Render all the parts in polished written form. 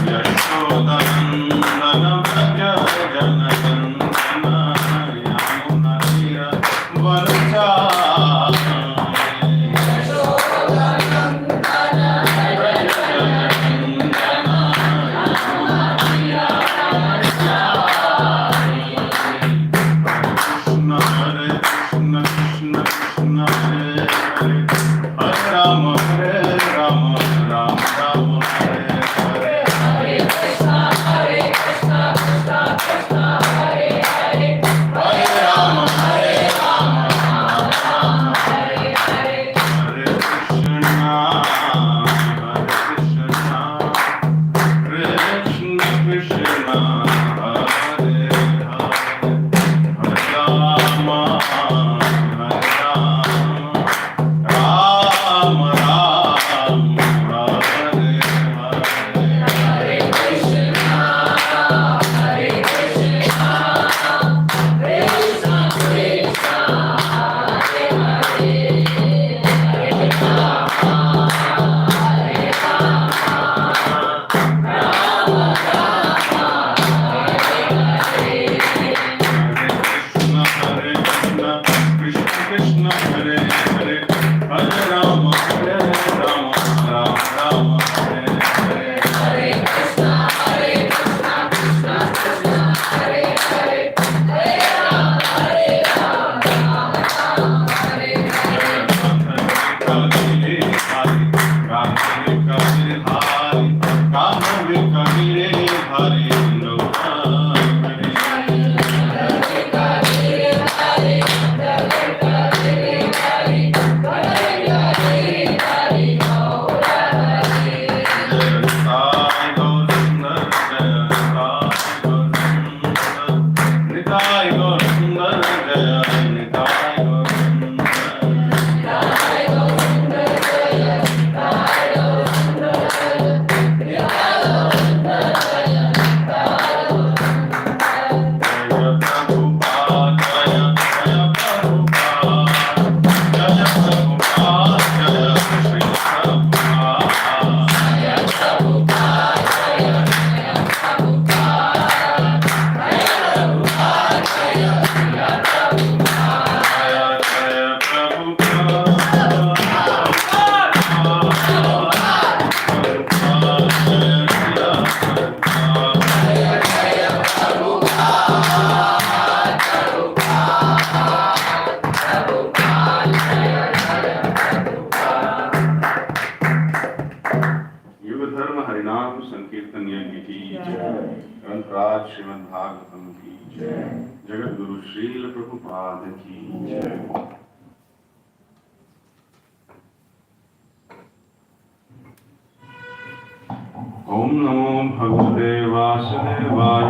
Yashodanandana Bhaja ओम नमो भगवते वासुदेवाय।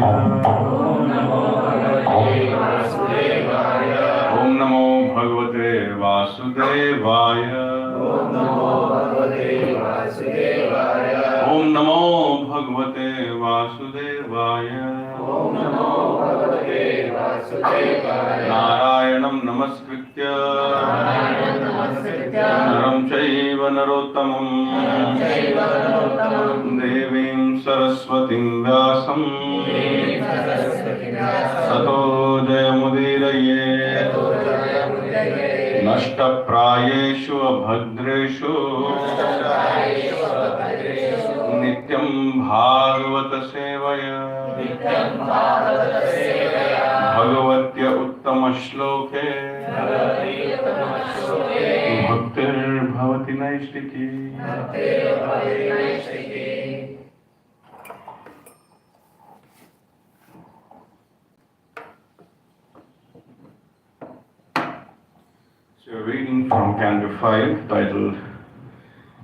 ओम नमो भगवते वासुदेवाय। ओम नमो भगवते वासुदेवाय। नारायणं नमस्कृत्य नरं चैव नरोत्तमं देवीं सरस्वतीं व्यासं ततो जयमुदीरये। नष्टप्रायेषु अभद्रेषु नित्यं भागवत सेवया भगवत्य उत्तम श्लोके भक्तिर्भवति नैष्टिकी। So reading from Canto 5 titled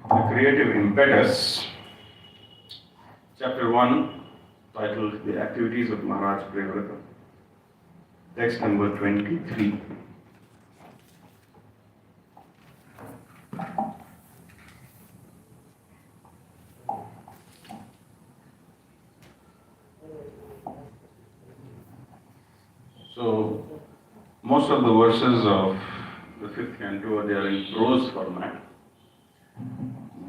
The Creative Impetus, Chapter 1 titled The Activities of Maharaj Prevrata. Text number 23. So, most of the verses of the fifth canto, they are in prose format.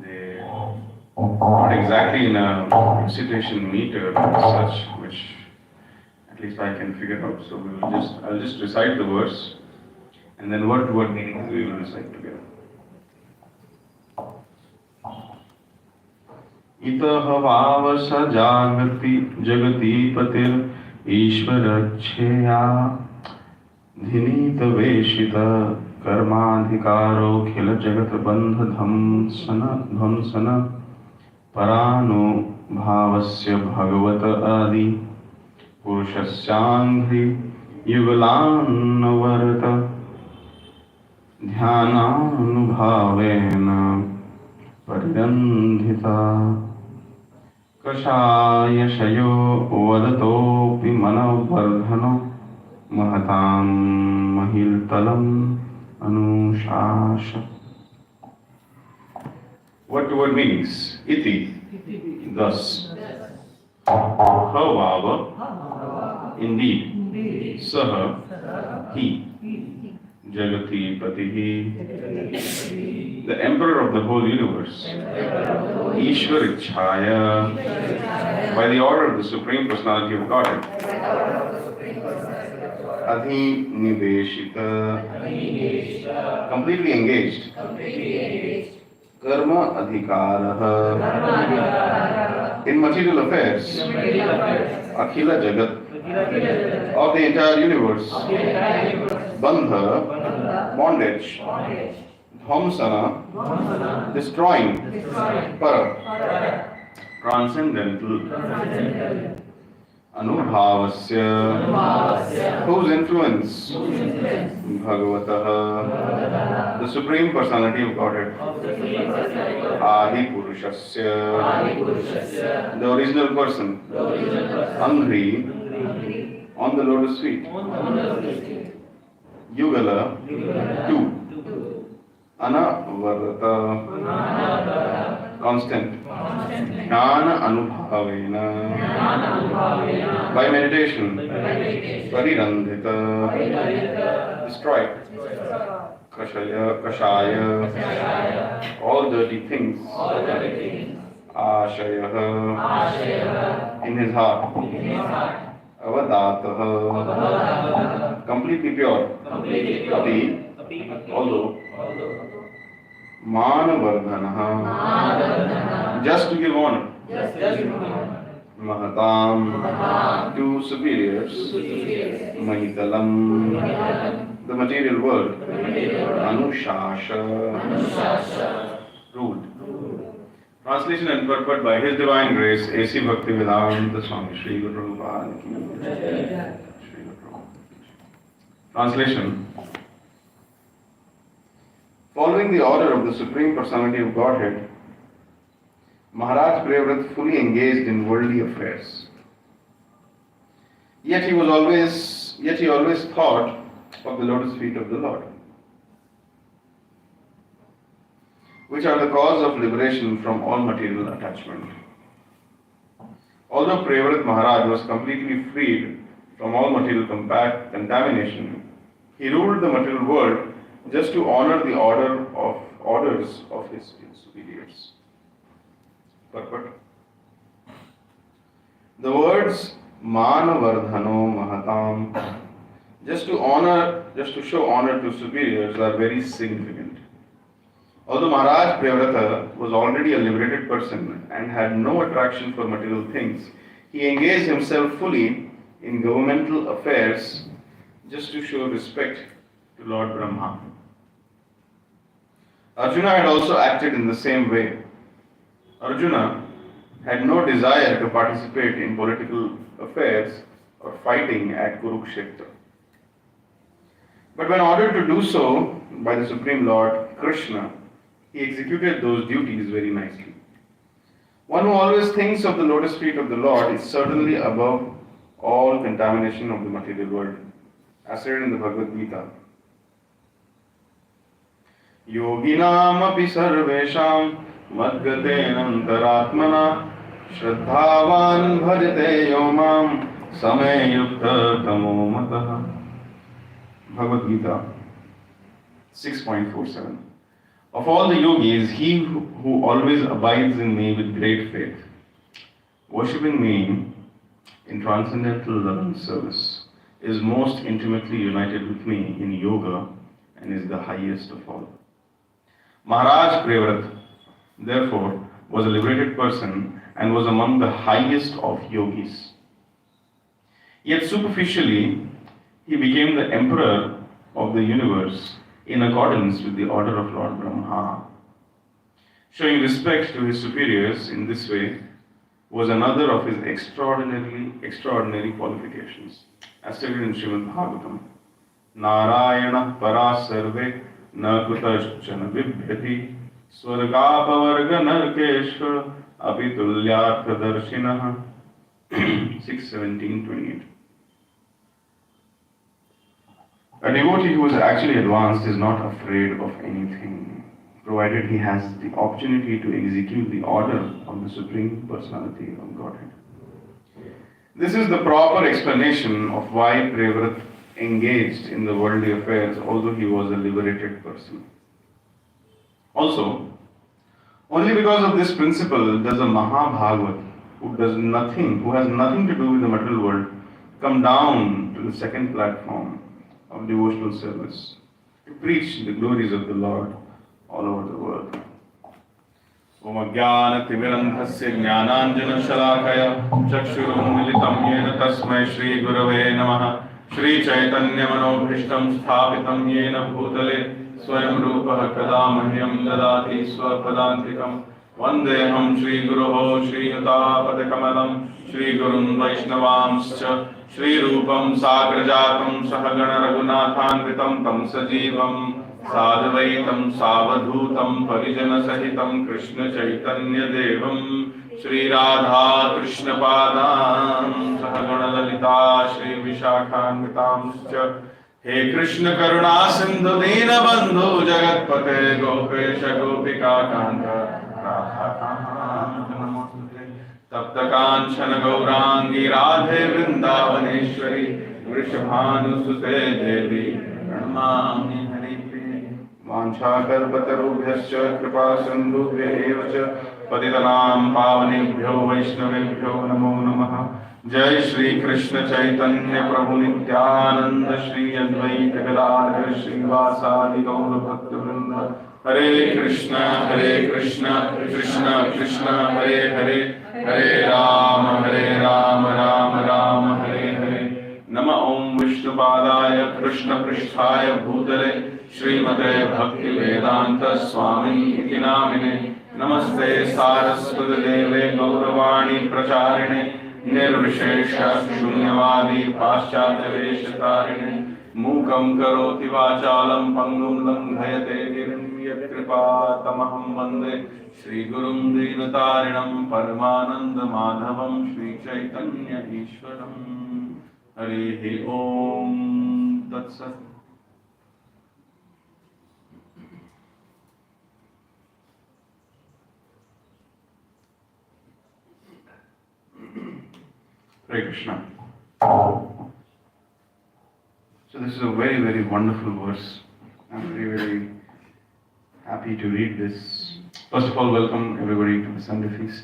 They are not exactly in a recitation meter as such, which at least I can figure out. So I'll just recite the verse, and then word to word meanings we will recite together. Itah vavasa jagati jagati patir ईश्वरच्छेया धिनीत वेशित कर्माधिकारो खिल जगत बंध ध्वंसन परानुभावस्य भगवत आदि Purushasyanghri Yugalannavarta Dhyananubhavena Paridandhita Kashayashayo Vadatopi Manavardhano Mahatam Mahiltalam Anushasha. What word meanings? Iti, thus. Bhava, indeed. Saha, he. Jagati Patihi, the Emperor of the whole universe. Ishwarichaya, by the order of the Supreme Personality of Godhead. Adhi Niveshita, completely engaged. Karma Adhikaraha, in material affairs. Akhila Jagat, of the entire universe. Bandha, bondage. Dhamsana, destroying. Para, transcendental. Anubhavasya, whose influence? Bhagavataha, the Supreme Personality of Godhead. Adi Purushasya, the original person. Angri, on the lotus feet. Yugala, two. Anavarata, constant. Jnana Anubhavena, by meditation. Parirandhita, destroy. Kashaya, all dirty things. Ashaya, in his heart. Avadataha, completely pure. Api, although. Manavardhanaha, just to give honor. Mahatam, to superiors. Mahitalam, the material world. Anushasha, ruled. Translation and purport by His Divine Grace, A.C. Bhaktivedanta Swami Sri Guru Prabhupada ki jai. Translation. Following the order of the Supreme Personality of Godhead, Maharaj Prabhu fully engaged in worldly affairs. Yet he always thought of the lotus feet of the Lord, which are the cause of liberation from all material attachment. Although Prabhu Maharaj was completely freed from all material contamination, he ruled the material world just to honor the orders of his superiors. Purport. The words Manavardhano Mahatam, just to show honor to superiors, are very significant. Although Maharaj Priyavrata was already a liberated person and had no attraction for material things, he engaged himself fully in governmental affairs just to show respect to Lord Brahma. Arjuna had also acted in the same way. Arjuna had no desire to participate in political affairs or fighting at Kurukshetra. But when ordered to do so by the Supreme Lord Krishna, he executed those duties very nicely. One who always thinks of the lotus feet of the Lord is certainly above all contamination of the material world, as said in the Bhagavad Gita. Yoginam api sarvesham madgatena antaratmana shraddhavan bhajate yomam samyukta tamo matah. Bhagavad Gita 6.47. Of all the yogis, he who always abides in me with great faith, worshipping me in transcendental love and service, is most intimately united with me in yoga and is the highest of all. Maharaj Prabhu, therefore, was a liberated person and was among the highest of yogis. Yet superficially, he became the emperor of the universe in accordance with the order of Lord Brahma. Showing respect to his superiors in this way, was another of his extraordinary qualifications. As stated in Srimad Bhagavatam, Narayana para sarve na kutaschana bibhyati swargapavarga narkeshva apitulyartha darshinah. 6:17-28. A devotee who is actually advanced is not afraid of anything, provided he has the opportunity to execute the order of the Supreme Personality of Godhead. This is the proper explanation of why Prevrat engaged in the worldly affairs, although he was a liberated person. Also, only because of this principle does a Mahabhagavat, who has nothing to do with the material world, come down to the second platform of devotional service to preach the glories of the Lord all over the world. Om Ajnana-timirandhasya jnananjana-shalakaya chakshurunmilitam yena tasmai Shri Gurave Namaha Shri Chaitanya Manobhishtam sthapitam yena bhutale swayam rupah kada mahyam dadati swapadantikam Vandeham Shri Guruho Shri Yutapad-kamalam Shri Gurun Vaishnavamscha Shri Rupam Sagrajatam Sahagana Raghunathanvitam Tam Sajivam Sadvaitam Savadhutam Parijana Sahitam Krishna Chaitanya Devam Shri Radha Krishna Padam Sahagana Lalita Shri Vishakhanvitamscha He Krishna Karuna Sindhu Dina Bandhu Jagatpate Gopesha Gopika Kanta Tapta Kanchana Gaurangi Radhe Vrindavaneshwari Vrishabhanusute Devi Pranamami Haripriye Vanchakarpatarubhyascha Kripa Sindhubhya evacha Patitanam Pavanebhyo Vaishnavebhyo Namo Namaha Jai Shri Krishna Chaitanya Prabhu Nityananda Shri Advaita Gadadhar Shri Vasadi Gaura Bhakta Vrinda Hare Krishna Krishna Krishna Hare Hare Hare Rama Rama Rama Hare Hare Nama Om Vishnupadaya Krishna Pristhaya Bhutale Srimate Bhakti Vedanta Swami Iti Namine Namaste Saraswati Deve Gauravani Pracharine Nirvishesha Shunyavadi Paschatya Veshatarine Mukam Karoti Vachalam Pangum Langhayate Girim Yatkripa Tamaham Vande Shri Gurum Dinatarinam Paramananda Madhavam Shri Chaitanya Ishwaram Harihi Om Tatsat. Hare Krishna. So this is a very, very wonderful verse. I'm very, very happy to read this. First of all, welcome everybody to the Sunday feast.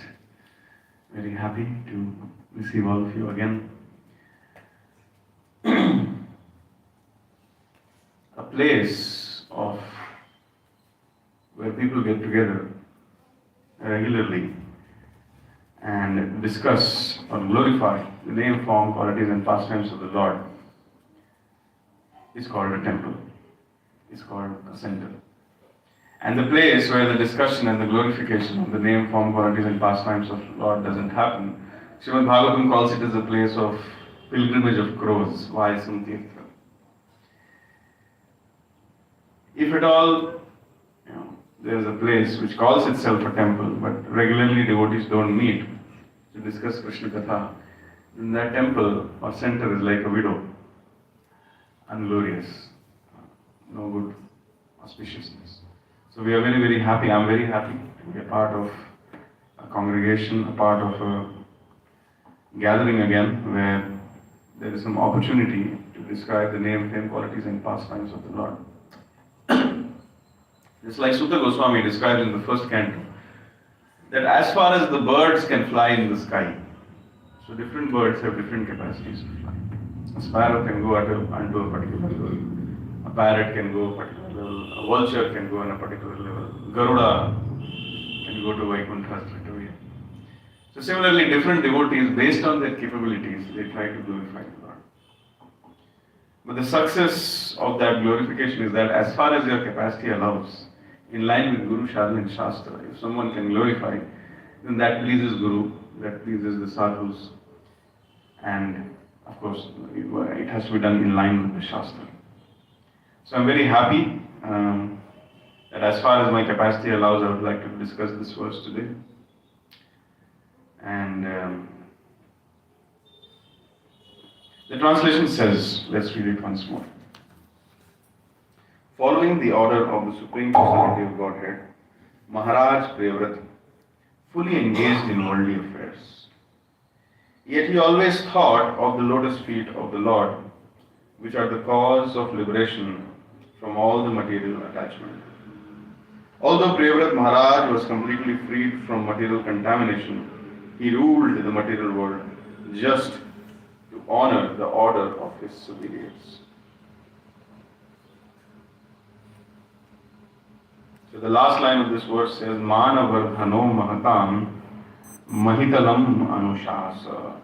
Very happy to receive all of you again. A place of where people get together regularly and discuss or glorify the name, form, qualities and pastimes of the Lord is called a temple. It's called a center. And the place where the discussion and the glorification of the name, form, qualities and pastimes of the Lord doesn't happen, Srimad Bhagavatam calls it as a place of pilgrimage of crows, Vayasam Tirtha. If at all, there is a place which calls itself a temple, but regularly devotees don't meet to discuss Krishna Katha, then that temple or center is like a widow, unglorious, no good auspiciousness. So we are very, very happy. I'm very happy to be a part of a congregation, a part of a gathering again where there is some opportunity to describe the name, fame, qualities and pastimes of the Lord. Just like Sutta Goswami describes in the first canto, that as far as the birds can fly in the sky, so different birds have different capacities to fly. A sparrow can go unto a particular level, a parrot can go a particular level, a vulture can go on a particular level, Garuda can go to Vaikuntha straight away. So similarly, different devotees, based on their capabilities, they try to glorify the Lord. But the success of that glorification is that as far as your capacity allows, in line with Guru Shadha and Shastra, if someone can glorify, then that pleases Guru, that pleases the sadhus, and of course it has to be done in line with the Shastra. So I'm very happy that as far as my capacity allows, I would like to discuss this verse today. And the translation says, let's read it once more. Following the order of the Supreme Personality of Godhead, Maharaj Priyavrat fully engaged in worldly affairs. Yet he always thought of the lotus feet of the Lord, which are the cause of liberation from all the material attachment. Although Priyavrat Maharaj was completely freed from material contamination, he ruled the material world just to honor the order of his superiors. So the last line of this verse says, Manavardhano Mahatam Mahitalam Anushasa.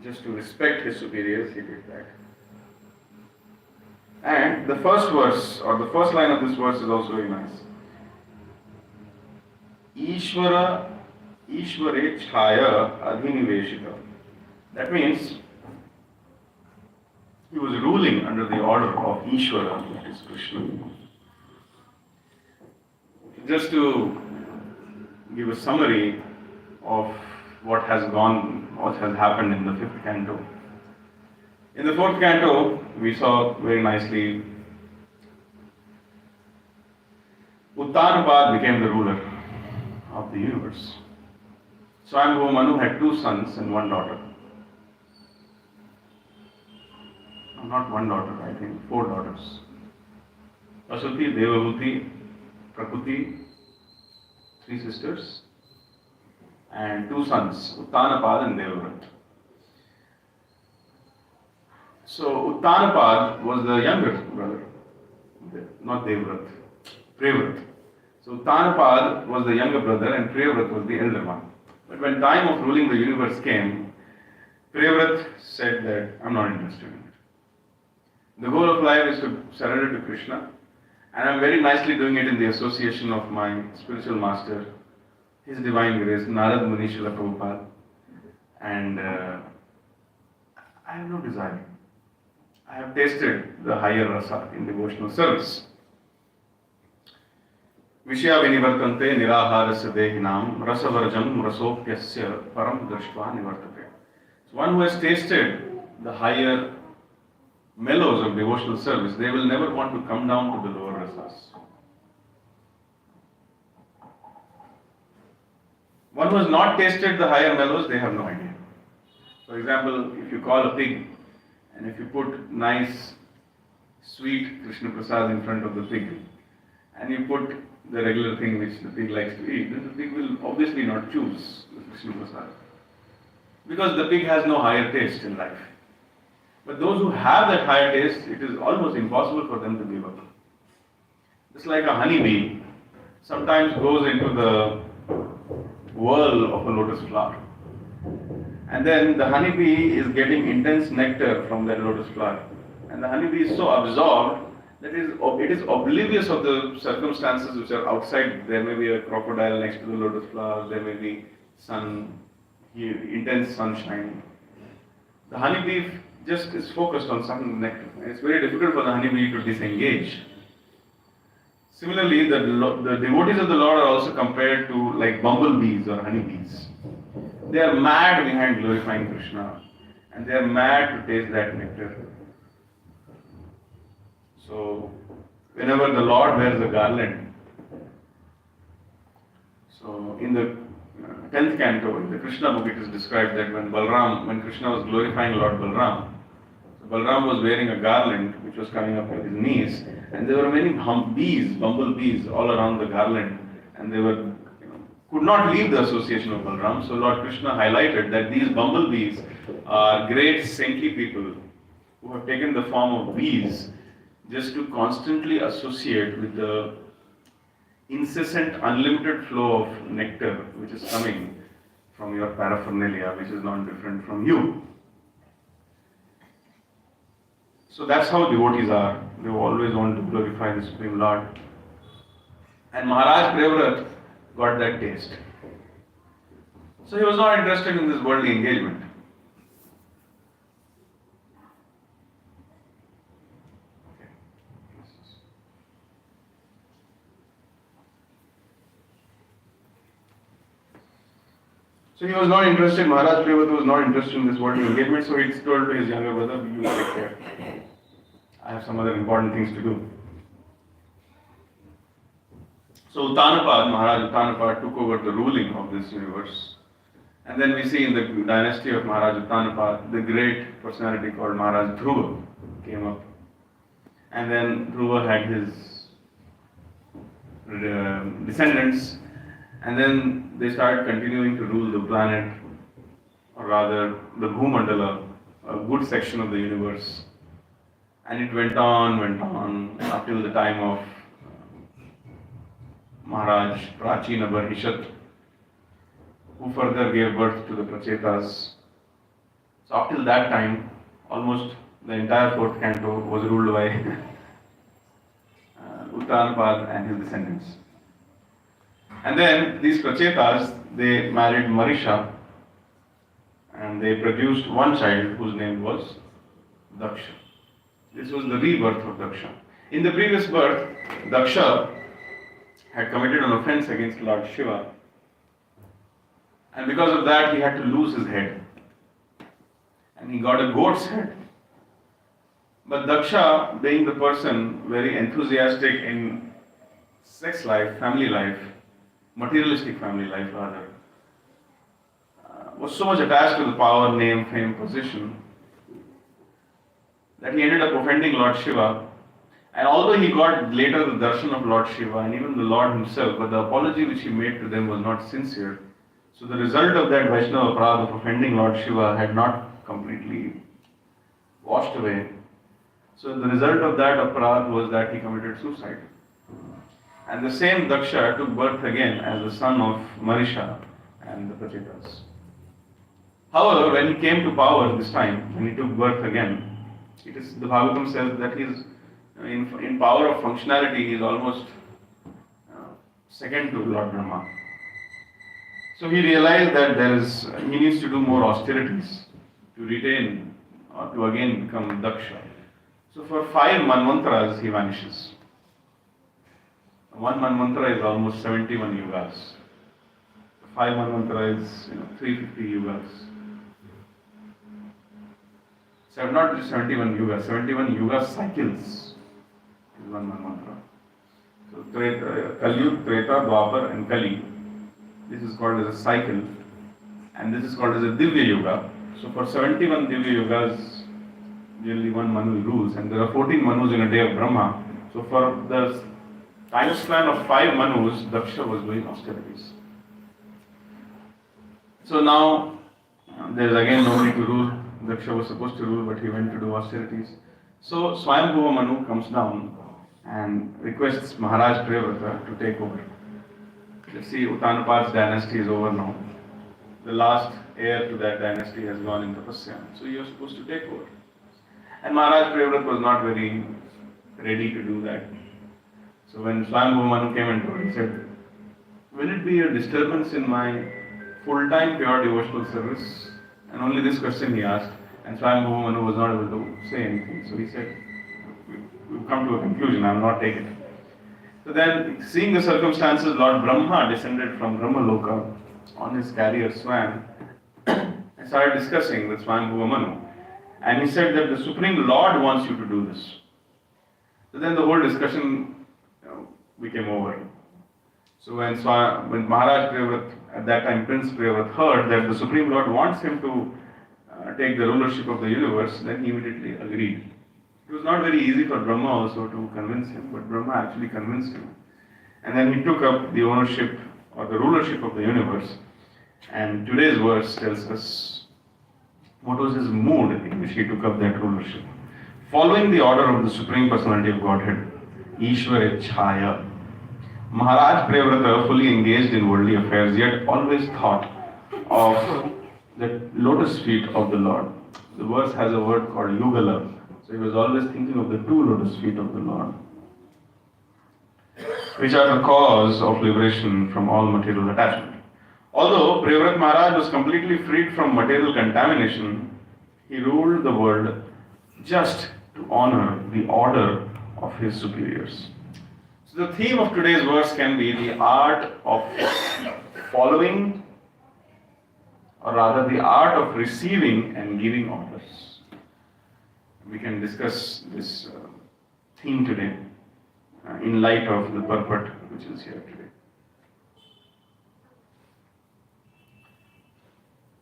Just to respect his superiors, he did that. And the first verse, or the first line of this verse is also very nice. Ishvara Ishvare Chhaya Adhiniveshita. That means he was ruling under the order of Ishvara, that is Krishna. Just to give a summary of what has happened in the fifth canto. In the fourth canto, we saw very nicely Uttanapad became the ruler of the universe. Swayambhuva Manu had 2 sons and 1 daughter. No, not 1 daughter, I think 4 daughters. Asuti, Devahuti, Prakuti, 3 sisters, and 2 sons, Uttanapad and Devavrat. So Uttanapad was the younger brother, not Devavrat, Priyavrat. So Uttanapad was the younger brother and Priyavrat was the elder one. But when time of ruling the universe came, Priyavrat said that I'm not interested in it. The goal of life is to surrender to Krishna. And I'm very nicely doing it in the association of my spiritual master, His Divine Grace, Narad Muni Srila Prabhupada. And I have no desire. I have tasted the higher rasa in devotional service. Vishya vinivartante niraharasya dehinam rasavarjam rasopyasya param drashtva nivartate. So one who has tasted the higher mellows of devotional service, they will never want to come down to the lower rasas. One who has not tasted the higher mellows, they have no idea. For example, if you call a pig and if you put nice, sweet Krishna Prasad in front of the pig and you put the regular thing which the pig likes to eat, then the pig will obviously not choose the Krishna Prasad because the pig has no higher taste in life. But those who have that higher taste, it is almost impossible for them to give up. Just like a honeybee sometimes goes into the whirl of a lotus flower. And then the honeybee is getting intense nectar from that lotus flower. And the honeybee is so absorbed that it is oblivious of the circumstances which are outside. There may be a crocodile next to the lotus flower, there may be intense sunshine. The honeybee just is focused on some nectar. It's very difficult for the honeybee to disengage. Similarly, the devotees of the Lord are also compared to like bumblebees or honeybees. They are mad behind glorifying Krishna and they are mad to taste that nectar. So, whenever the Lord wears a garland, so in the 10th canto, in the Krishna book, it is described that when Krishna was glorifying Lord Balram, so Balram was wearing a garland which was coming up to his knees, and there were many bumblebees all around the garland, and they could not leave the association of Balram. So Lord Krishna highlighted that these bumblebees are great saintly people who have taken the form of bees just to constantly associate with the incessant, unlimited flow of nectar which is coming from your paraphernalia, which is not different from you. So that's how devotees are. They always want to glorify the Supreme Lord. And Maharaj Priyavrat got that taste. So he was not interested in this worldly engagement. So he was not interested, Maharaj Prabhu was not interested in this worldly engagement, so he told to his younger brother, you take care. I have some other important things to do. So Maharaj Uttanapad took over the ruling of this universe. And then we see in the dynasty of Maharaj Uttanapad, the great personality called Maharaj Dhruva came up. And then Dhruva had his descendants, and then they started continuing to rule the planet, or rather the Bhumandala, a good section of the universe. And it went on up till the time of Maharaj Prachina Barhishat, who further gave birth to the Prachetas. So up till that time, almost the entire fourth canto was ruled by Uttanapad and his descendants. And then these Prachetas, they married Marisha, and they produced one child whose name was Daksha. This was the rebirth of Daksha. In the previous birth, Daksha had committed an offense against Lord Shiva, and because of that he had to lose his head, and he got a goat's head. But Daksha, being the person very enthusiastic in sex life, family life, materialistic family life rather, was so much attached to the power, name, fame, position, that he ended up offending Lord Shiva. And although he got later the darshan of Lord Shiva and even the Lord himself, but the apology which he made to them was not sincere. So the result of that Vaishnava aparadha of offending Lord Shiva had not completely washed away. So the result of that aparadha was that he committed suicide. And the same Daksha took birth again as the son of Marisha and the Prachetas. However, when he came to power this time, when he took birth again, the Bhagavatam says that he is in power of functionality, he is almost second to Lord Brahma. So he realized that he needs to do more austerities to retain or to again become Daksha. So for 5 manvantras he vanishes. One manvantara is almost 71 yugas. 5 manvantara is 350 yugas. So not just 71 yugas, 71 yuga cycles is one manvantara. So Kalyug, Treta, Dwapar and Kali, this is called as a cycle, and this is called as a Divya Yuga. So for 71 Divya Yugas, generally one Manu rules, and there are 14 Manus in a day of Brahma. So for the time span of 5 Manus, Daksha was doing austerities. So now there is again nobody to rule. Daksha was supposed to rule, but he went to do austerities. So Swayambhuva Manu comes down and requests Maharaj Priyavrata to take over. Let's see, Uttanapad's dynasty is over now. The last heir to that dynasty has gone in tapasya. So you are supposed to take over. And Maharaj Priyavrata was not very ready to do that. So when Swayambhuva Manu came and told, he said, will it be a disturbance in my full-time pure devotional service? And only this question he asked, and Swayambhuva Manu was not able to say anything. So he said, we've come to a conclusion, I will not take it. So then, seeing the circumstances, Lord Brahma descended from Brahmaloka on his carrier Swam and started discussing with Swayambhuva Manu. And he said that the Supreme Lord wants you to do this. So then the whole discussion became over. So when Maharaj Priyavrata, at that time Prince Priyavrata, heard that the Supreme Lord wants him to take the rulership of the universe, then he immediately agreed. It was not very easy for Brahma also to convince him, but Brahma actually convinced him. And then he took up the ownership or the rulership of the universe. And today's verse tells us what was his mood in which he took up that rulership. Following the order of the Supreme Personality of Godhead, Ishvara Chhaya, Maharaj Priyavrata, fully engaged in worldly affairs, yet always thought of the lotus feet of the Lord. The verse has a word called Yugala. So he was always thinking of the 2 lotus feet of the Lord, which are the cause of liberation from all material attachment. Although Prabhu Maharaj was completely freed from material contamination, he ruled the world just to honor the order of his superiors. So the theme of today's verse can be the art of following, or rather the art of receiving and giving orders. We can discuss this theme today in light of the purport which is here today.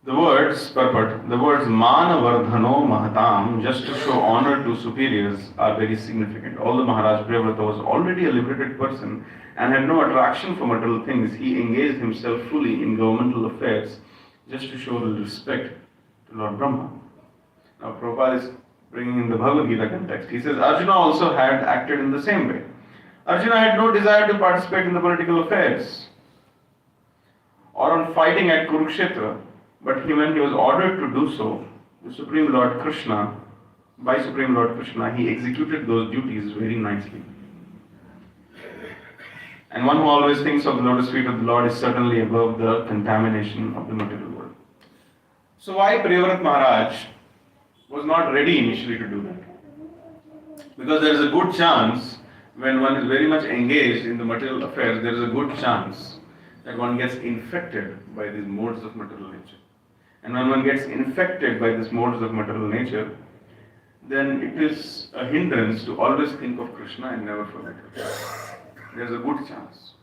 The words Manavardhano Mahatam, just to show honor to superiors, are very significant. Although Maharaj Priyavrata was already a liberated person and had no attraction for material things, he engaged himself fully in governmental affairs just to show the respect to Lord Brahma. Now Prabhupada is bringing in the Bhagavad Gita context. He says Arjuna also had acted in the same way. Arjuna had no desire to participate in the political affairs or on fighting at Kurukshetra. But when he was ordered to do so, by Supreme Lord Krishna, he executed those duties very nicely. And one who always thinks of the lotus feet of the Lord is certainly above the contamination of the material world. So why Prabhu Maharaj was not ready initially to do that? Because there is a good chance, when one is very much engaged in the material affairs, there is a good chance that one gets infected by these modes of material nature. And when one gets infected by these modes of material nature, then it is a hindrance to always think of Krishna and never forget it. There is a good chance.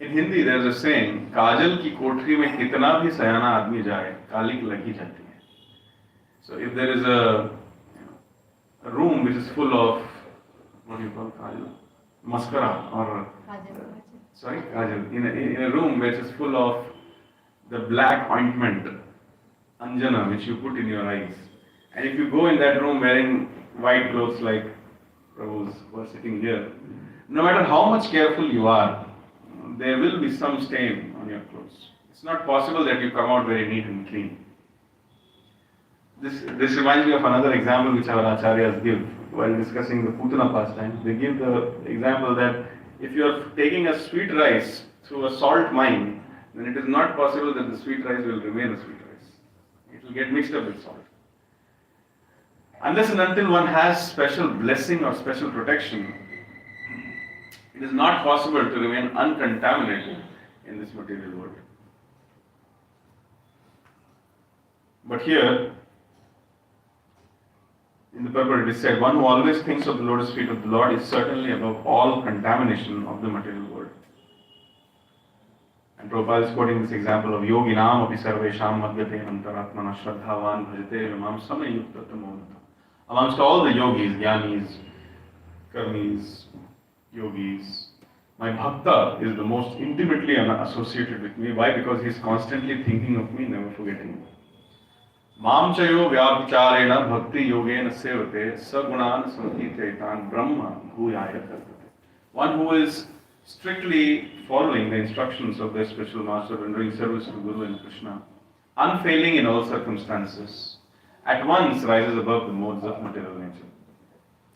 In Hindi there is a saying, Kajal ki kotri mein kitna bhi sayana aadmi jaye, kalik lagi jati hai. So if there is a room which is full of, what do you call kajal? Mascara or kajal. In a room which is full of the black ointment, anjana, which you put in your eyes. And if you go in that room wearing white clothes like Prabhu's who are sitting here, no matter how much careful you are, there will be some stain on your clothes. It's not possible that you come out very neat and clean. This reminds me of another example which our acharyas give while discussing the Putana pastime. They give the example that if you are taking a sweet rice through a salt mine, then it is not possible that the sweet rice will remain a sweet rice. It will get mixed up with salt. Unless and until one has special blessing or special protection, it is not possible to remain uncontaminated in this material world. But here, in the purport it is said, one who always thinks of the lotus feet of the Lord is certainly above all contamination of the material world. And Prabhupada is quoting this example of yoginam api sarvesham madhyate antaratmana shraddhavan bhajate vimam samayukta tamodata. Amongst all the yogis, jnanis, karmis, yogis, my bhakta is the most intimately associated with me. Why? Because he is constantly thinking of me, never forgetting me. Mam chayo vyabhicharena bhakti yogena sevate sagunan samhitetan brahma bhuyaya kartate. One who is strictly following the instructions of their spiritual master, rendering service to Guru and Krishna, unfailing in all circumstances, at once rises above the modes of material nature.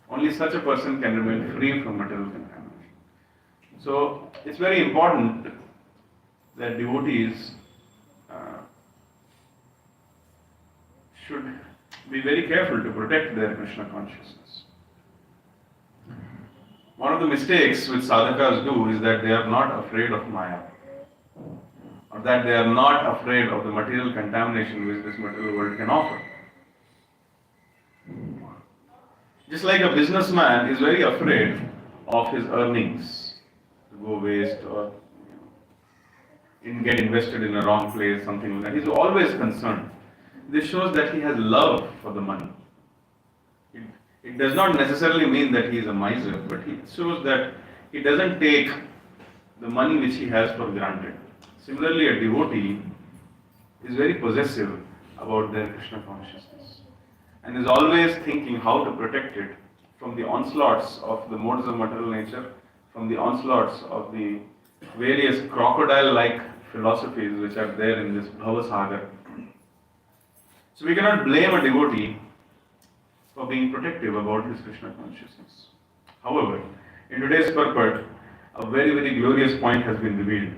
Only such a person can remain free from material contamination. So it's very important that devotees should be very careful to protect their Krishna consciousness. One of the mistakes which sadhakas do is that they are not afraid of Maya, or that they are not afraid of the material contamination which this material world can offer. Just like a businessman is very afraid of his earnings to go waste or get invested in a wrong place, something like that. He's always concerned. This shows that he has love for the money. It does not necessarily mean that he is a miser, but it shows that he doesn't take the money which he has for granted. Similarly, a devotee is very possessive about their Krishna consciousness and is always thinking how to protect it from the onslaughts of the modes of material nature, from the onslaughts of the various crocodile-like philosophies which are there in this Bhavasagar. So we cannot blame a devotee for being protective about his Krishna consciousness. However, In today's purport, a very, very glorious point has been revealed.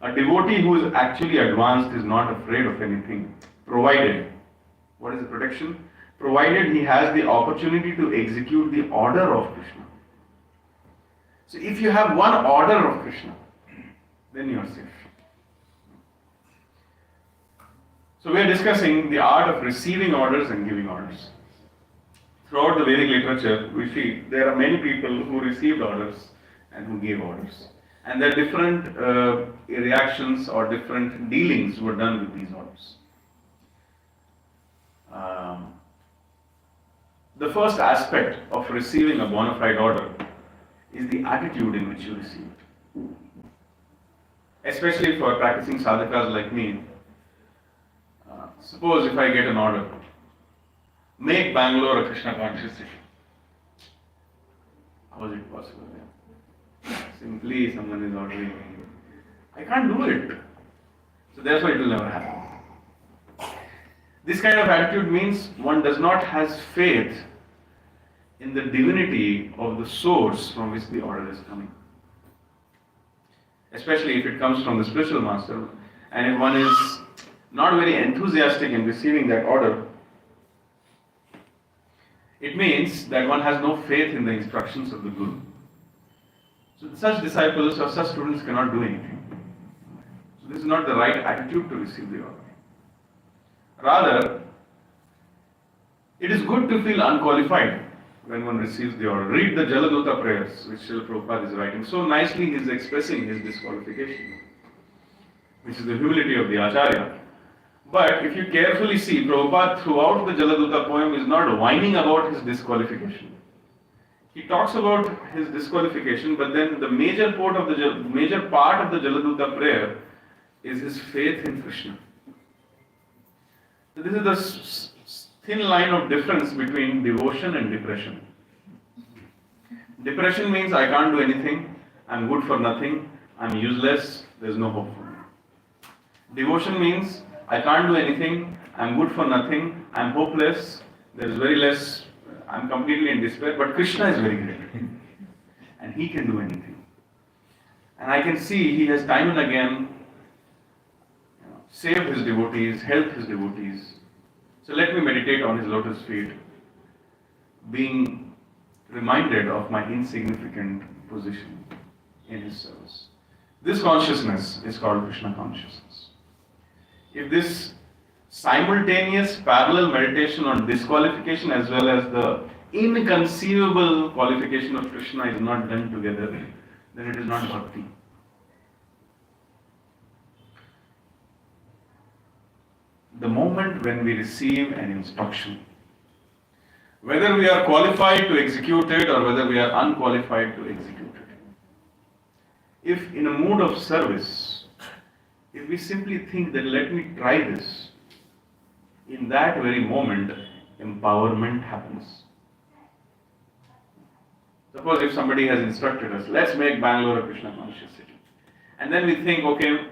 A devotee who is actually advanced is not afraid of anything, provided, what is the protection? Provided he has the opportunity to execute the order of Krishna. So if you have one order of Krishna, then you are safe. So we are discussing the art of receiving orders and giving orders. Throughout the Vedic literature, we see there are many people who received orders and who gave orders. And there are different reactions or different dealings were done with these orders. The first aspect of receiving a bona fide order is the attitude in which you receive it. Especially for practicing sadhakas like me, suppose if I get an order, make Bangalore a Krishna conscious city. How is it possible? Simply someone is ordering me. I can't do it. So therefore it will never happen. This kind of attitude means one does not have faith in the divinity of the source from which the order is coming. Especially if it comes from the spiritual master, and if one is not very enthusiastic in receiving that order, it means that one has no faith in the instructions of the Guru. So such disciples or such students cannot do anything. So this is not the right attitude to receive the order. Rather, it is good to feel unqualified when one receives the order. Read the Jaladuta prayers, which Srila Prabhupada is writing. So nicely he is expressing his disqualification, which is the humility of the Acharya. But if you carefully see, Prabhupada throughout the Jaladuta poem is not whining about his disqualification. He talks about his disqualification, but then the major part of the Jaladuta prayer is his faith in Krishna. So this is the thin line of difference between devotion and depression. Depression means I can't do anything, I'm good for nothing, I'm useless, there's no hope for me. Devotion means I can't do anything, I'm good for nothing, I'm hopeless, there's very less, I'm completely in despair, but Krishna is very great. And he can do anything. And I can see he has time and again saved his devotees, helped his devotees. So let me meditate on his lotus feet, being reminded of my insignificant position in his service. This consciousness is called Krishna consciousness. If this simultaneous parallel meditation on disqualification as well as the inconceivable qualification of Krishna is not done together, then it is not bhakti. The moment when we receive an instruction, whether we are qualified to execute it or whether we are unqualified to execute it, if in a mood of service, if we simply think that let me try this, in that very moment, empowerment happens. Suppose if somebody has instructed us, let's make Bangalore a Krishna conscious city. And then we think, okay,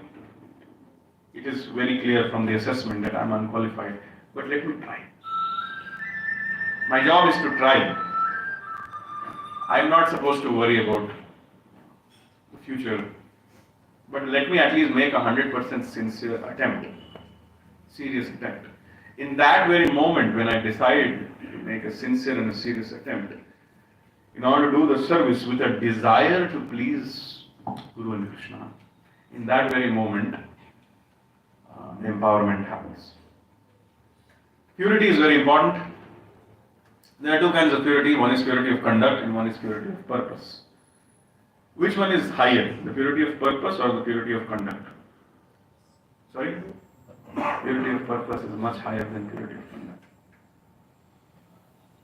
it is very clear from the assessment that I'm unqualified, but let me try. My job is to try. I'm not supposed to worry about the future, but let me at least make 100% sincere attempt, serious attempt. In that very moment when I decide to make a sincere and a serious attempt, in order to do the service with a desire to please Guru and Krishna, in that very moment, the empowerment happens. Purity is very important. There are two kinds of purity. One is purity of conduct and one is purity of purpose. Which one is higher, the purity of purpose or the purity of conduct? Sorry? Purity of purpose is much higher than purity of conduct.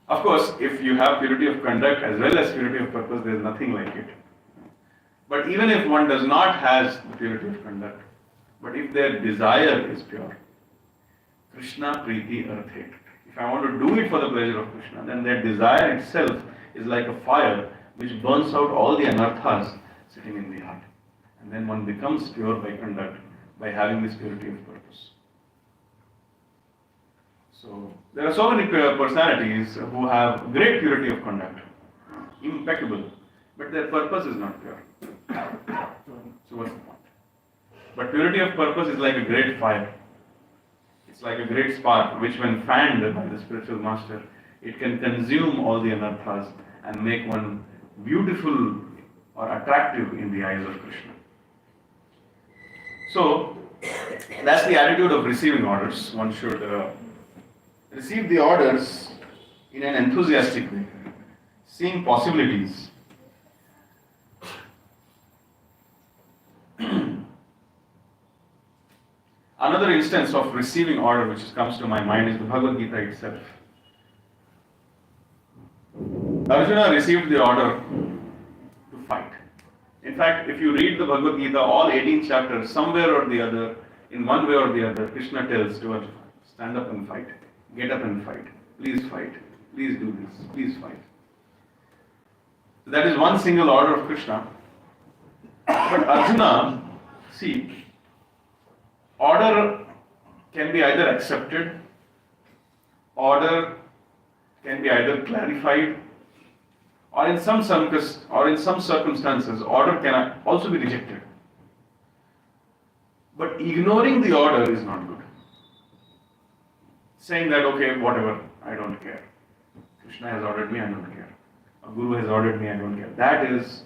Of course, if you have purity of conduct as well as purity of purpose, there is nothing like it. But even if one does not have the purity of conduct, but if their desire is pure, Krishna Priti Arthet. If I want to do it for the pleasure of Krishna, then their desire itself is like a fire which burns out all the anarthas sitting in the heart. And then one becomes pure by conduct, by having this purity of purpose. So, there are so many personalities who have great purity of conduct, impeccable. but their purpose is not pure. So what's the point? But purity of purpose is like a great fire. It's like a great spark which, when fanned by the spiritual master, it can consume all the anarthas and make one beautiful or attractive in the eyes of Krishna. So, that's the attitude of receiving orders. One should receive the orders in an enthusiastic way, seeing possibilities. Another instance of receiving order which comes to my mind is the Bhagavad Gita itself. Arjuna received the order to fight. In fact, if you read the Bhagavad Gita, all 18 chapters, somewhere or the other, in one way or the other, Krishna tells to Arjuna, stand up and fight, get up and fight, please do this, please fight. So that is one single order of Krishna. But Arjuna, see, order can be either accepted, order can be either clarified, or in some circumstances, order can also be rejected. But ignoring the order is not good. Saying that, okay, whatever, I don't care. Krishna has ordered me, I don't care. A guru has ordered me, I don't care. That is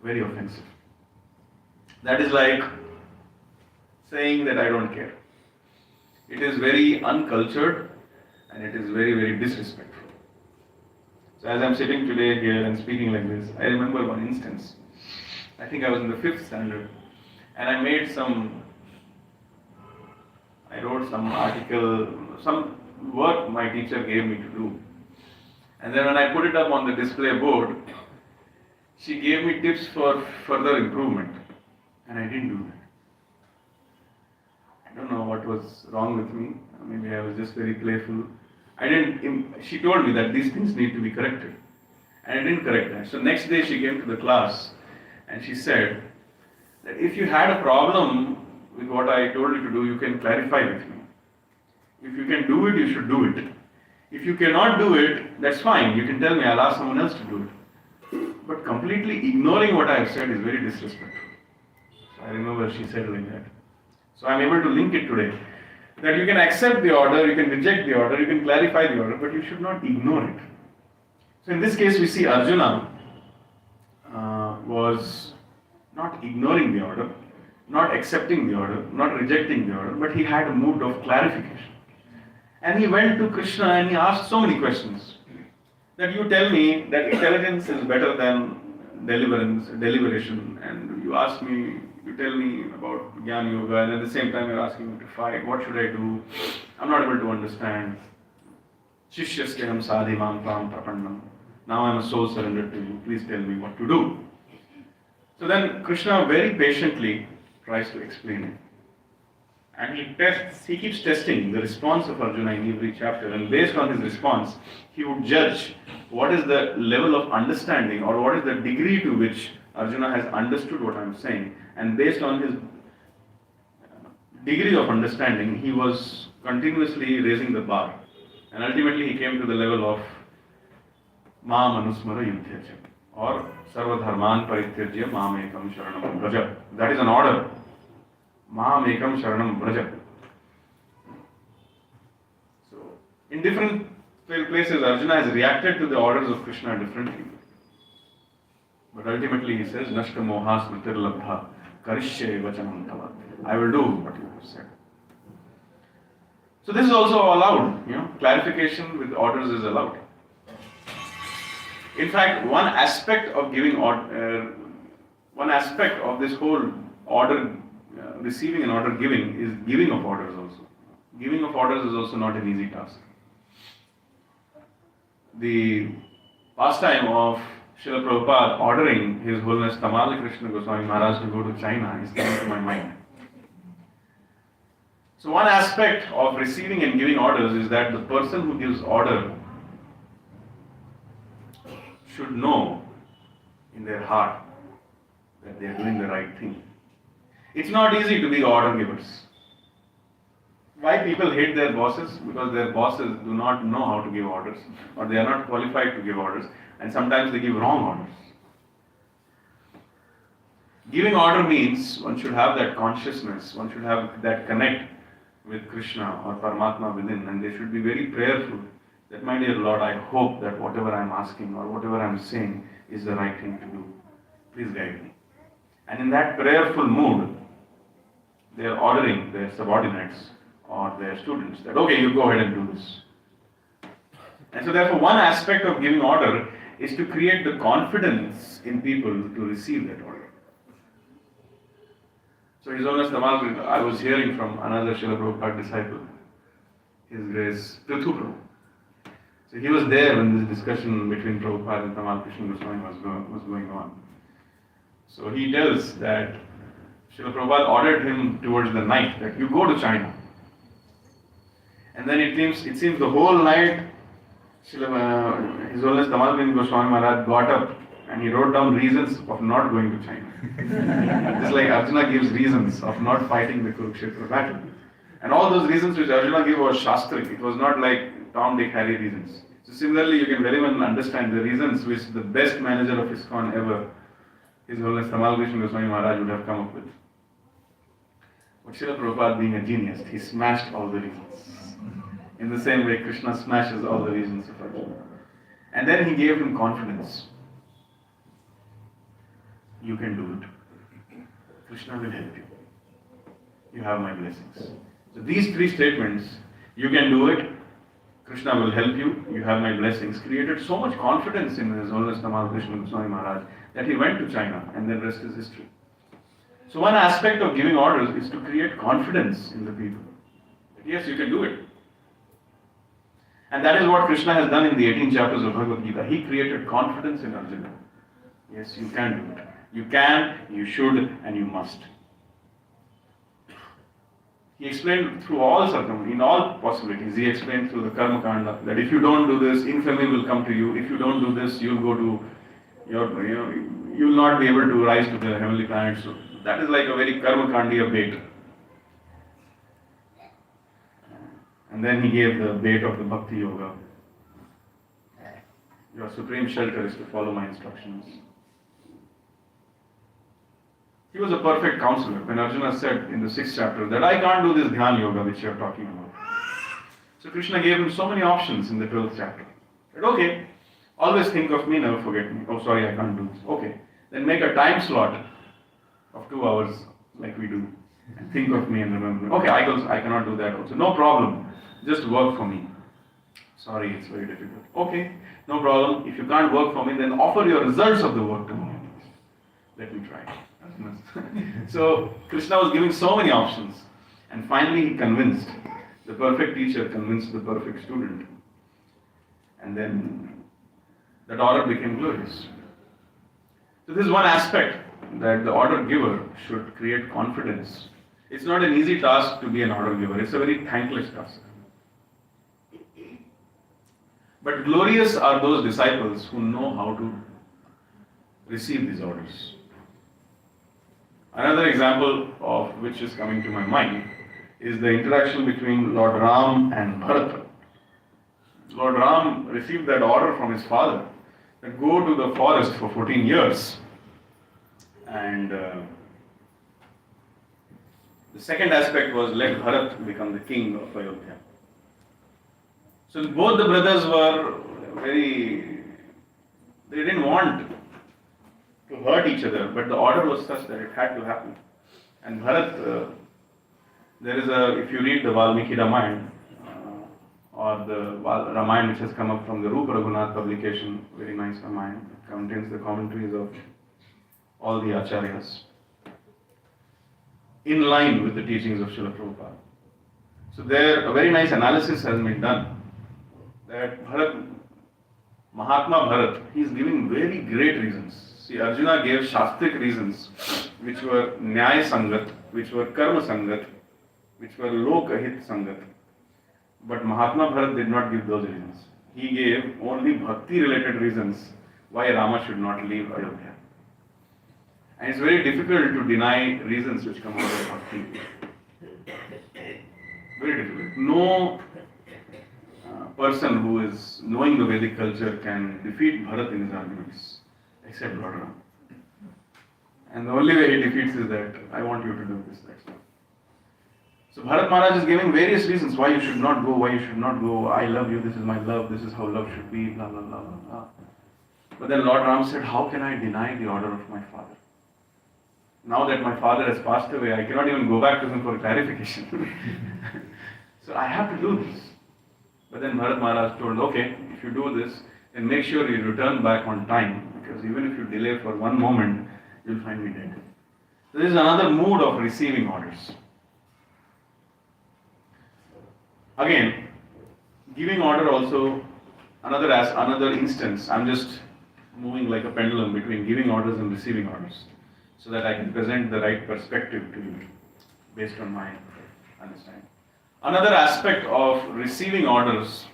very offensive. That is like saying that I don't care. It is very uncultured and it is very, very disrespectful. So as I'm sitting today here and speaking like this, I remember one instance. I think I was in the 5th standard and I wrote some article, some work my teacher gave me to do. And then when I put it up on the display board, she gave me tips for further improvement. And I didn't do that. I don't know what was wrong with me. Maybe I was just very playful. She told me that these things need to be corrected. And I didn't correct that. So next day she came to the class and she said that if you had a problem with what I told you to do, you can clarify with me. If you can do it, you should do it. If you cannot do it, that's fine. You can tell me, I'll ask someone else to do it. But completely ignoring what I have said is very disrespectful. So I remember she said like that. So I'm able to link it today. That you can accept the order, you can reject the order, you can clarify the order, but you should not ignore it. So in this case we see Arjuna was not ignoring the order, not accepting the order, not rejecting the order, but he had a mood of clarification. And he went to Krishna and he asked so many questions. That you tell me that intelligence is better than deliberation, and you tell me about Jnana Yoga, and at the same time you're asking me to fight. What should I do? I'm not able to understand. Shishyasteham sadhi mam pram prapannam. Now I'm a soul surrendered to you. Please tell me what to do. So then Krishna very patiently tries to explain it. And he keeps testing the response of Arjuna in every chapter, and based on his response, he would judge what is the level of understanding or what is the degree to which Arjuna has understood what I'm saying. And based on his degree of understanding, he was continuously raising the bar. And ultimately he came to the level of Mam Anusmara Yudhyacha, or Sarvadharman Parityajya Mam Ekam Sharanam Braja. That is an order. Mam Ekam Sharanam Braja. So, in different places, Arjuna has reacted to the orders of Krishna differently. But ultimately he says, Nashta Moha Smritir Labdha Karishye Vachanam Tava. I will do what you have said. So this is also allowed. Clarification with orders is allowed. In fact, one aspect of this whole order, receiving and order giving, is giving of orders also. Giving of orders is also not an easy task. The pastime of Srila Prabhupada ordering His Holiness Tamal Krishna Goswami Maharaj to go to China is coming to my mind. So one aspect of receiving and giving orders is that the person who gives order should know in their heart that they are doing the right thing. It's not easy to be order givers. Why people hate their bosses? Because their bosses do not know how to give orders, or they are not qualified to give orders, and sometimes they give wrong orders. Giving order means one should have that consciousness, one should have that connect with Krishna or Paramatma within, and they should be very prayerful that, my dear Lord, I hope that whatever I am asking or whatever I am saying is the right thing to do. Please guide me. And in that prayerful mood, they are ordering their subordinates or their students that, okay, you go ahead and do this. And so therefore one aspect of giving order is to create the confidence in people to receive that order. So His Holiness Tamal, I was hearing from another Srila Prabhupada disciple, His Grace Prithu Prabhu. So he was there when this discussion between Prabhupada and Tamal Krishna Goswami was going on. So he tells that Srila Prabhupada ordered him towards the night that you go to China. And then it seems the whole night His Holiness Tamal Goswami Maharaj got up and he wrote down reasons of not going to China. Just like Arjuna gives reasons of not fighting the Kurukshetra battle. And all those reasons which Arjuna gave was Shastric. It was not like Tom, Dick, Harry reasons. So similarly, you can very well understand the reasons which the best manager of ISKCON ever, His Holiness Tamal Krishna Goswami Maharaj, would have come up with. But Srila Prabhupada, being a genius, he smashed all the reasons. In the same way, Krishna smashes all the reasons of Arjuna. And then he gave him confidence. You can do it. Krishna will help you. You have my blessings. So these three statements, you can do it, Krishna will help you, you have my blessings, created so much confidence in His Holiness Tamal Krishna Goswami Maharaj that he went to China, and then rest is history. So one aspect of giving orders is to create confidence in the people. Yes, you can do it. And that is what Krishna has done in the 18 chapters of Bhagavad Gita. He created confidence in Arjuna. Yes, you can do it. You can, you should, and you must. He explained through all in all possibilities. He explained through the Karma Kanda that if you don't do this, infamy will come to you. If you don't do this, you'll go to you'll not be able to rise to the heavenly planets. So that is like a very Karma Kandiya bait. And then he gave the bait of the Bhakti Yoga. Your supreme shelter is to follow my instructions. He was a perfect counselor. When Arjuna said in the 6th chapter that I can't do this Dhyan Yoga which you are talking about. So Krishna gave him so many options in the 12th chapter. He said, okay, always think of me, never forget me. Oh, sorry, I can't do this. Okay, then make a time slot of 2 hours like we do. And think of me and remember me. Okay, I cannot do that also. No problem. Just work for me. Sorry, it's very difficult. Okay, no problem. If you can't work for me, then offer your results of the work to me. Let me try. So Krishna was giving so many options, and finally he convinced, the perfect teacher convinced the perfect student, and then that order became glorious. So this is one aspect, that the order giver should create confidence. It's not an easy task to be an order giver, it's a very thankless task. But glorious are those disciples who know how to receive these orders. Another example of which is coming to my mind is the interaction between Lord Ram and Bharata. Lord Ram received that order from his father that go to the forest for 14 years. And the second aspect was let Bharat become the king of Ayodhya. So both the brothers were they didn't want to hurt each other, but the order was such that it had to happen. And Bharat, if you read the Valmiki Ramayana, or the Ramayana which has come up from the Rupa Raghunath publication, very nice Ramayana, it contains the commentaries of all the Acharyas, in line with the teachings of Srila Prabhupada. So there, a very nice analysis has been done, that Mahatma Bharat, he is giving very great reasons. See, Arjuna gave Shastric reasons, which were Nyaya Sangat, which were Karma Sangat, which were Lokahit Sangat. But Mahatma Bharat did not give those reasons. He gave only Bhakti related reasons why Rama should not leave Ayodhya. And it's very difficult to deny reasons which come out of Bhakti. Very difficult. No person who is knowing the Vedic culture can defeat Bharat in his arguments, except Lord Ram. And the only way he defeats is that, I want you to do this, that's all. So Bharat Maharaj is giving various reasons why you should not go, why you should not go. I love you, this is my love, this is how love should be, blah, blah, blah, blah, blah. But then Lord Ram said, how can I deny the order of my father? Now that my father has passed away, I cannot even go back to him for clarification. So I have to do this. But then Bharat Maharaj told, okay, if you do this, then make sure you return back on time, because even if you delay for one moment, you'll find me dead. So this is another mood of receiving orders. Again, giving order also, another instance. I'm just moving like a pendulum between giving orders and receiving orders, so that I can present the right perspective to you based on my understanding. Another aspect of receiving orders,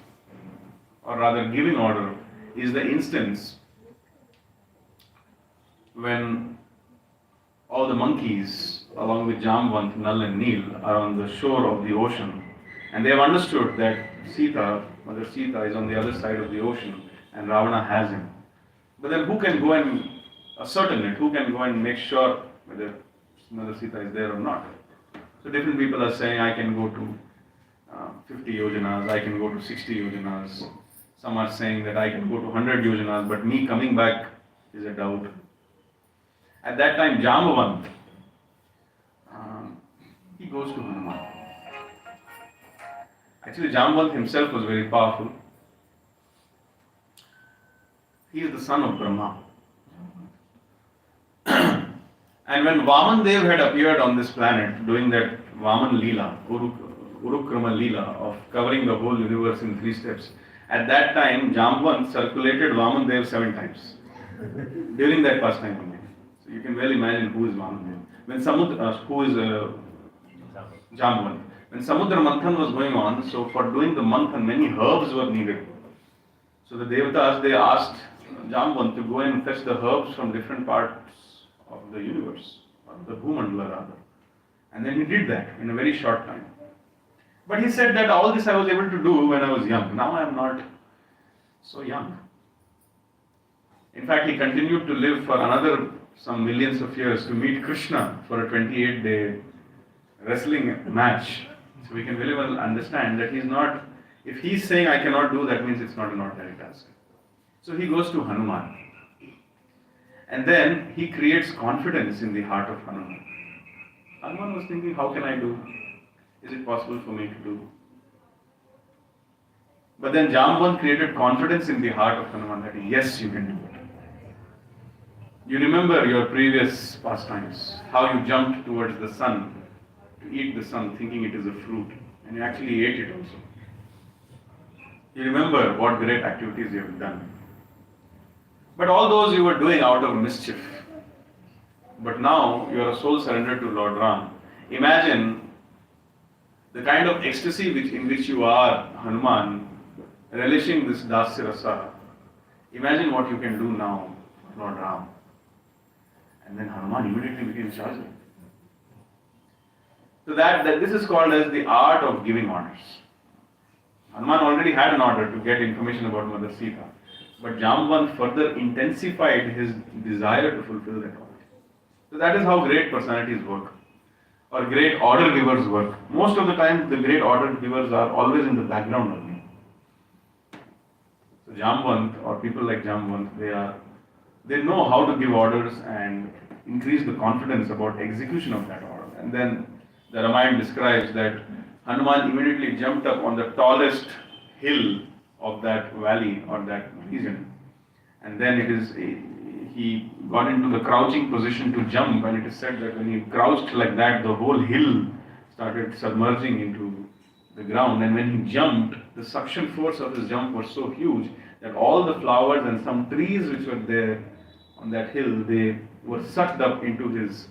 or rather giving order, is the instance when all the monkeys, along with Jamvant, Nal and Neel, are on the shore of the ocean, and they have understood that Mother Sita is on the other side of the ocean and Ravana has him. But then who can go and ascertain it? Who can go and make sure whether Mother Sita is there or not? So different people are saying, I can go to 50 yojanas, I can go to 60 yojanas. Some are saying that I can go to 100 yojanas, but me coming back is a doubt. At that time, Jambavant, he goes to Hanuman. Actually, Jambavant himself was very powerful. He is the son of Brahma. And when Vaman Dev had appeared on this planet, doing that Vaman Leela, Urukrama Leela, of covering the whole universe in 3 steps, at that time, Jambavant circulated Vaman Dev 7 times. During that pastime only. So you can well imagine who is Vaman Dev. When Jambavant. When Samudra Manthan was going on, so for doing the Manthan, many herbs were needed. So the Devatas, they asked Jambavant to go and fetch the herbs from different parts of the universe, or the Bhumandala rather. And then he did that in a very short time. But he said that all this I was able to do when I was young. Now I am not so young. In fact, he continued to live for another some millions of years to meet Krishna for a 28-day wrestling match. So we can very well understand that he's not, if he's saying I cannot do, that means it's not an ordinary task. So he goes to Hanuman. And then he creates confidence in the heart of Hanuman. Hanuman was thinking, how can I do? Is it possible for me to do? But then Jambavant created confidence in the heart of Hanuman that yes, you can do it. You remember your previous pastimes, how you jumped towards the sun to eat the sun thinking it is a fruit, and you actually ate it also. You remember what great activities you have done. But all those you were doing out of mischief. But now you are a soul surrendered to Lord Ram. Imagine the kind of ecstasy in which you are, Hanuman, relishing this Dasya Rasa. Imagine what you can do now, Lord Ram. And then Hanuman immediately became Shahji. So that this is called as the art of giving orders. Hanuman already had an order to get information about Mother Sita. But Jambavant further intensified his desire to fulfill that order. So that is how great personalities work. Or great order givers work. Most of the time the great order givers are always in the background only. So Jambavant, or people like Jambavant, they know how to give orders and increase the confidence about execution of that order. And then the Ramayana describes that Hanuman immediately jumped up on the tallest hill of that valley or that region. And then he got into the crouching position to jump, and it is said that when he crouched like that, the whole hill started submerging into the ground. And when he jumped, the suction force of his jump was so huge that all the flowers and some trees which were there on that hill, they were sucked up into his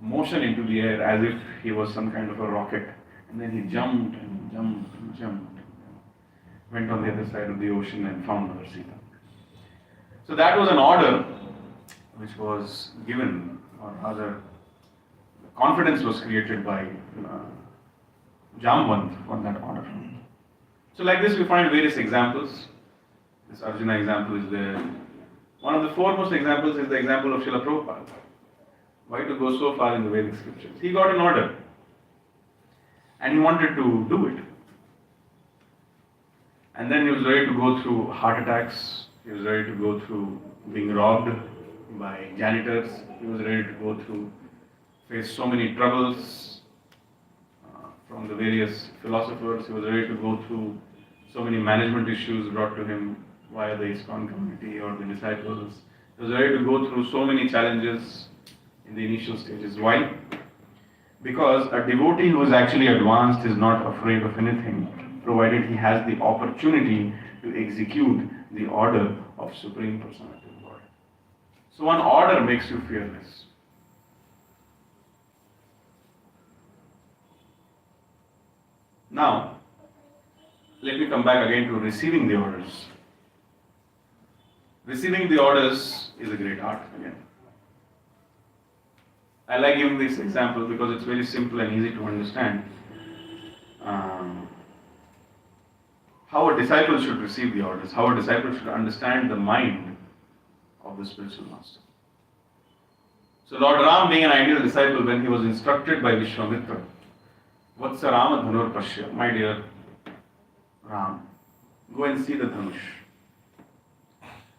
motion into the air as if he was some kind of a rocket. And then he jumped and jumped and jumped, went on the other side of the ocean and found Mother Sita. So that was an order which was given, or rather, confidence was created by Jambavant for that order. So like this we find various examples. This Arjuna example is there. One of the foremost examples is the example of Srila Prabhupada. Why to go so far in the Vedic scriptures? He got an order and he wanted to do it. And then he was ready to go through heart attacks, he was ready to go through being robbed by janitors, he was ready to go through, face so many troubles from the various philosophers, he was ready to go through so many management issues brought to him via the ISKCON community or the disciples. He was ready to go through so many challenges in the initial stages. Why? Because a devotee who is actually advanced is not afraid of anything, provided he has the opportunity to execute the order of Supreme Personality of God. So one order makes you fearless. Now, let me come back again to receiving the orders. Receiving the orders is a great art again. I like giving this example because it's very simple and easy to understand. How a disciple should receive the orders, how a disciple should understand the mind of the spiritual master. So Lord Ram, being an ideal disciple, when he was instructed by Vishwamitra, Vatsa Rama Dhanur Pashya, my dear Ram, go and see the Dhanush.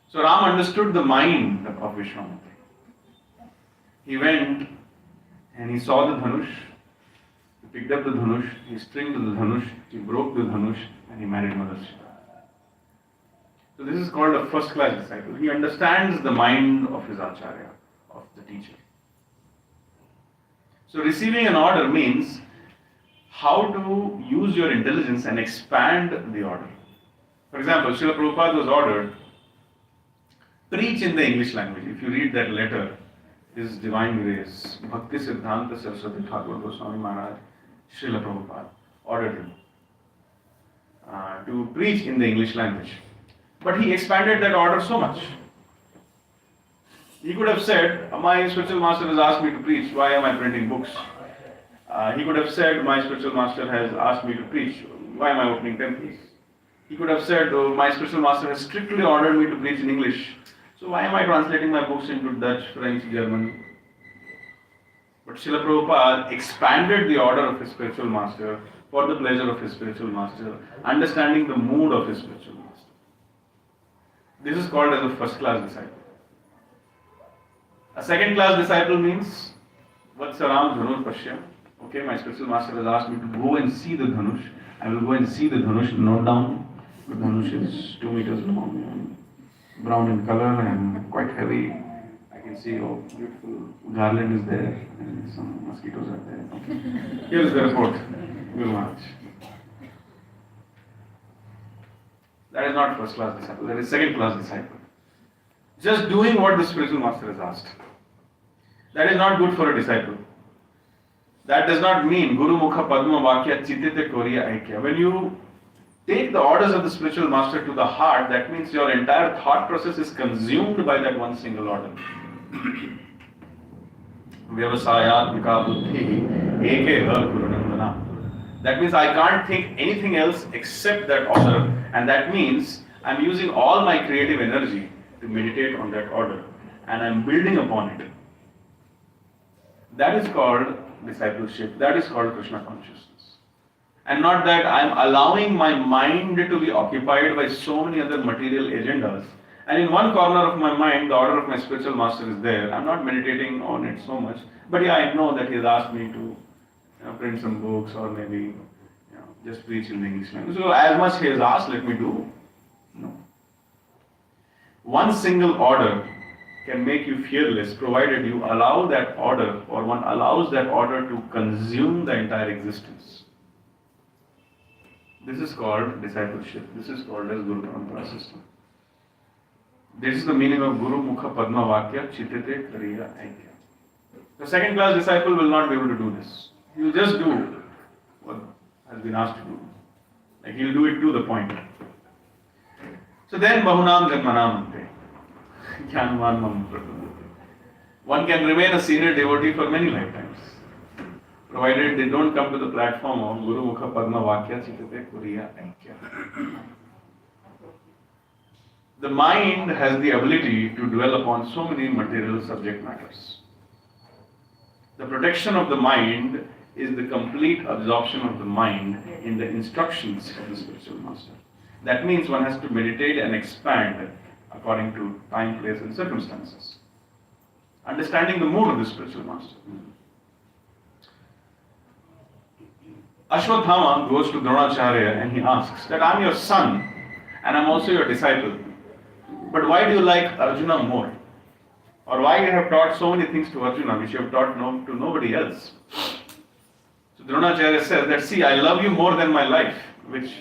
So Ram understood the mind of Vishwamitra. He went and he saw the Dhanush, he picked up the Dhanush, he stringed the Dhanush, he broke the Dhanush, and he married Mother Sita. So this is called a first class disciple. He understands the mind of his Acharya, of the teacher. So receiving an order means how to use your intelligence and expand the order. For example, Srila Prabhupada was ordered, preach in the English language. If you read that letter, His Divine Grace, Bhakti Siddhanta Saraswati Thakur Goswami Maharaj, Srila Prabhupada ordered him to preach in the English language. But he expanded that order so much. He could have said, my spiritual master has asked me to preach, why am I printing books? He could have said, my spiritual master has asked me to preach, why am I opening temples? He could have said, oh, my spiritual master has strictly ordered me to preach in English, so why am I translating my books into Dutch, French, German? But Srila Prabhupada expanded the order of his spiritual master for the pleasure of his spiritual master, understanding the mood of his spiritual master. This is called as a first class disciple. A second class disciple means, Vatsaram Dhanur Pashya. Okay, my spiritual master has asked me to go and see the Dhanush. I will go and see the Dhanush, note down. The Dhanush is 2 meters long and brown in color and quite heavy. I can see, oh, beautiful garland is there and some mosquitoes are there. Okay. Here is the report. Guru Maharaj. That is not first class disciple, that is second class disciple. Just doing what the spiritual master has asked. That is not good for a disciple. That does not mean Guru Mukha Padma Vakya Chitite Koriya Aikya. When you take the orders of the spiritual master to the heart, that means your entire thought process is consumed by that one single order. Vyavasayatmika buddhi ekeva gurunandana. That means I can't think anything else except that order, and that means I'm using all my creative energy to meditate on that order, and I'm building upon it. That is called discipleship. That is called Krishna consciousness. And not that I'm allowing my mind to be occupied by so many other material agendas. And in one corner of my mind, the order of my spiritual master is there. I'm not meditating on it so much. But yeah, I know that he has asked me to print some books or maybe just preach in the English language. So as much he has asked, let me do. No. One single order can make you fearless, provided you allow that order, or one allows that order to consume the entire existence. This is called discipleship. This is called as Guru Parampara system. This is the meaning of Guru Mukha Padma Vakya Chitite Kariya Aikya. The second class disciple will not be able to do this. He will just do what has been asked to do. Like he will do it to the point. So then Bahunam Janmanam Ante. One can remain a senior devotee for many lifetimes, provided they don't come to the platform of Guru Mukha Padma Vakya Chitite Kuriya Aikya. The mind has the ability to dwell upon so many material subject matters. The protection of the mind is the complete absorption of the mind in the instructions of the spiritual master. That means one has to meditate and expand according to time, place and circumstances. Understanding the mood of the spiritual master. Ashwatthama goes to Dronacharya and he asks that I'm your son and I'm also your disciple. But why do you like Arjuna more? Or why you have taught so many things to Arjuna which you have taught to nobody else? So Dronacharya says that, see, I love you more than my life, which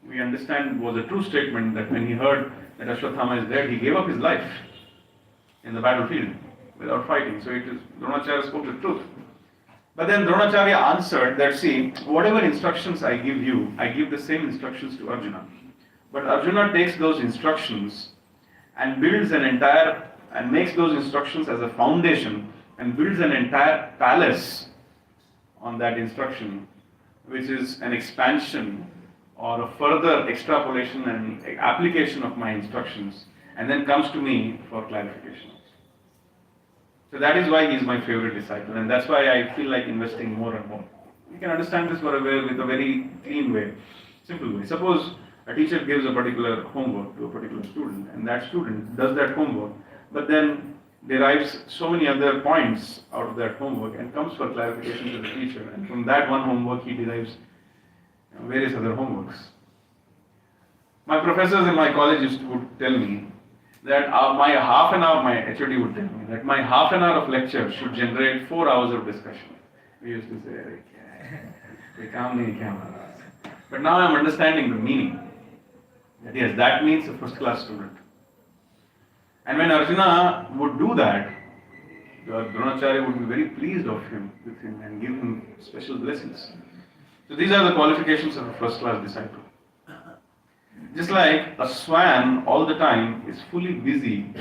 we understand was a true statement, that when he heard that Ashwatthama is dead, he gave up his life in the battlefield without fighting. So Dronacharya spoke the truth. But then Dronacharya answered that, see, whatever instructions I give you, I give the same instructions to Arjuna. But Arjuna takes those instructions and builds and makes those instructions as a foundation and builds an entire palace on that instruction, which is an expansion or a further extrapolation and application of my instructions, and then comes to me for clarification. So that is why he is my favorite disciple, and that's why I feel like investing more and more. You can understand this with a very clean way, simple way. Suppose a teacher gives a particular homework to a particular student, and that student does that homework, but then derives so many other points out of that homework and comes for clarification to the teacher, and from that one homework he derives various other homeworks. My professors in my college would tell me that my half an hour, my HOD would tell me that my half an hour of lecture should generate 4 hours of discussion. We used to say, but now I'm understanding the meaning. That yes, that means a first class student. And when Arjuna would do that, Dronacharya would be very pleased with him and give him special blessings. So these are the qualifications of a first class disciple. Just like a swan all the time is fully busy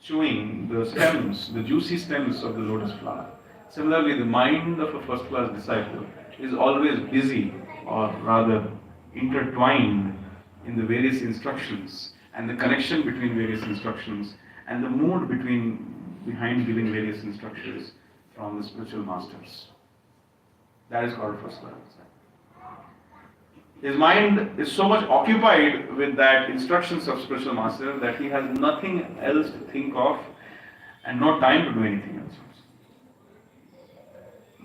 chewing the stems, the juicy stems of the lotus flower. Similarly, the mind of a first class disciple is always busy, or rather intertwined in the various instructions and the connection between various instructions and the mood behind giving various instructions from the spiritual masters. That is called first class disciple. His mind is so much occupied with that instructions of spiritual master that he has nothing else to think of and no time to do anything else.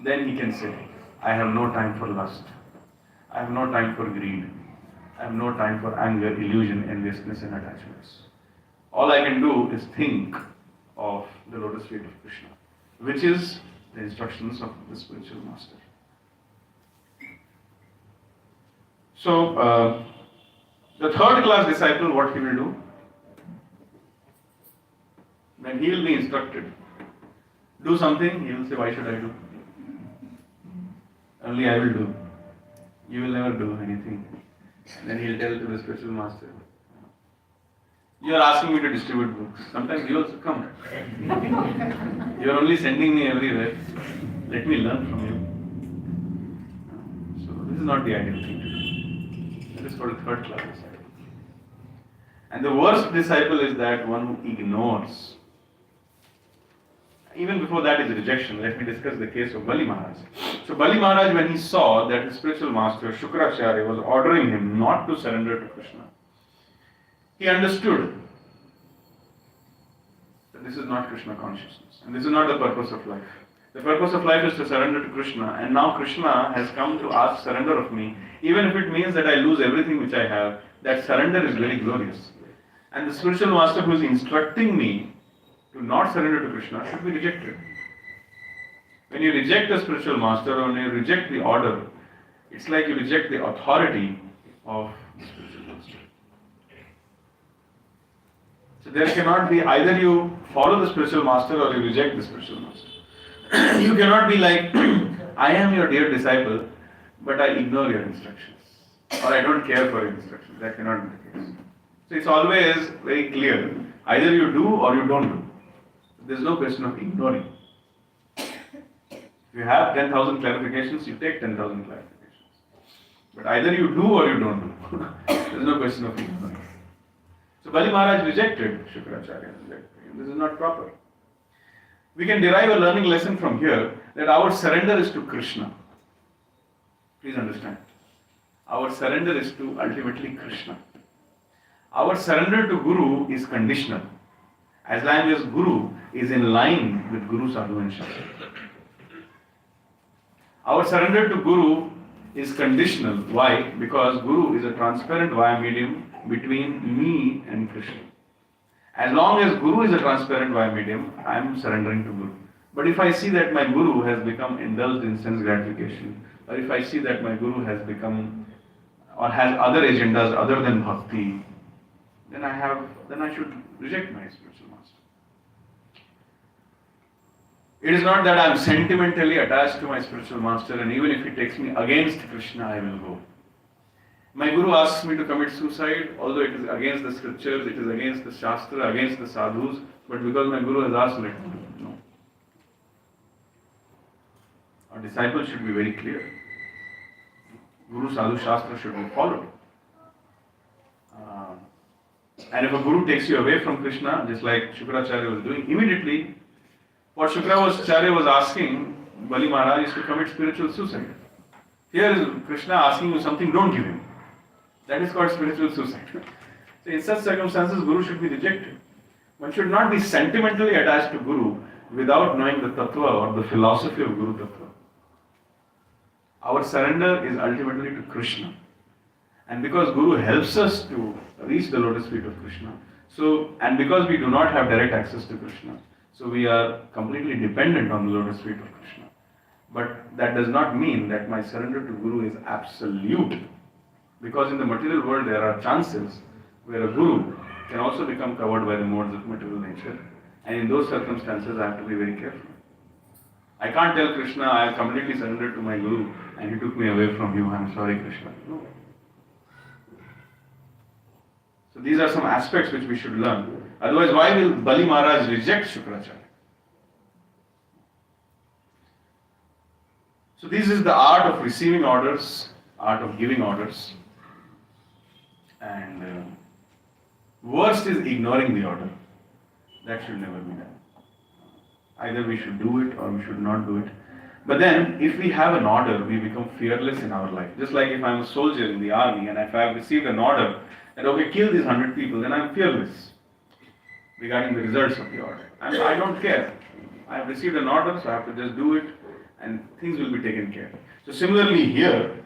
Then he can say, I have no time for lust. I have no time for greed. I have no time for anger, illusion, enviousness and attachments. All I can do is think of the lotus feet of Krishna, which is the instructions of the spiritual master. So, the third class disciple, what he will do? When he will be instructed, do something, he will say, why should I do? Only I will do. You will never do anything. And then he will tell to the spiritual master, you are asking me to distribute books. Sometimes you also come. You are only sending me everywhere. Let me learn from you. So this is not the ideal thing to do. That is called a third class disciple. And the worst disciple is that one who ignores. Even before that is rejection. Let me discuss the case of Bali Maharaj. So Bali Maharaj, when he saw that his spiritual master Shukracharya was ordering him not to surrender to Krishna, he understood that this is not Krishna consciousness and this is not the purpose of life. The purpose of life is to surrender to Krishna, and now Krishna has come to ask surrender of me. Even if it means that I lose everything which I have, that surrender is very glorious. And the spiritual master who is instructing me to not surrender to Krishna should be rejected. When you reject the spiritual master or when you reject the order, it's like you reject the authority of the spiritual master. So there cannot be, either you follow the spiritual master or you reject the spiritual master. You cannot be like, I am your dear disciple, but I ignore your instructions. Or I don't care for your instructions. That cannot be the case. So it's always very clear. Either you do or you don't do. There's no question of ignoring. If you have 10,000 clarifications, you take 10,000 clarifications. But either you do or you don't do. There's no question of ignoring. So Bali Maharaj rejected Shukracharya. This is not proper. We can derive a learning lesson from here that our surrender is to Krishna. Please understand. Our surrender is to ultimately Krishna. Our surrender to Guru is conditional. As long as Guru is in line with Guru Sadhu and Shastra. Our surrender to Guru is conditional. Why? Because Guru is a transparent via medium between me and Krishna. As long as Guru is a transparent via medium, I am surrendering to Guru. But if I see that my Guru has become indulged in sense gratification, or if I see that my Guru has become or has other agendas other than bhakti, then I should reject my spiritual master. It is not that I am sentimentally attached to my spiritual master, and even if he takes me against Krishna, I will go. My Guru asks me to commit suicide, although it is against the scriptures, it is against the Shastra, against the sadhus, but because my Guru has asked, let me do. No. Our disciples should be very clear. Guru, Sadhu, Shastra should be followed. And if a Guru takes you away from Krishna, just like Shukracharya was doing, immediately what Shukracharya was asking Bali Maharaj is to commit spiritual suicide. Here is Krishna asking you something, don't give him. That is called spiritual suicide. So in such circumstances, Guru should be rejected. One should not be sentimentally attached to Guru without knowing the tattva or the philosophy of Guru tattva. Our surrender is ultimately to Krishna. And because Guru helps us to reach the lotus feet of Krishna, and because we do not have direct access to Krishna, so we are completely dependent on the lotus feet of Krishna. But that does not mean that my surrender to Guru is absolute. Because in the material world there are chances where a Guru can also become covered by the modes of material nature. And in those circumstances I have to be very careful. I can't tell Krishna, I have completely surrendered to my Guru and he took me away from you, I am sorry Krishna. No. So these are some aspects which we should learn. Otherwise, why will Bali Maharaj reject Shukracharya? So this is the art of receiving orders, art of giving orders. And worst is ignoring the order. That should never be done. Either we should do it or we should not do it. But then, if we have an order, we become fearless in our life. Just like if I'm a soldier in the army and if I have received an order that, okay, kill these 100 people, then I'm fearless regarding the results of the order. And I don't care. I have received an order, so I have to just do it and things will be taken care of. So similarly here,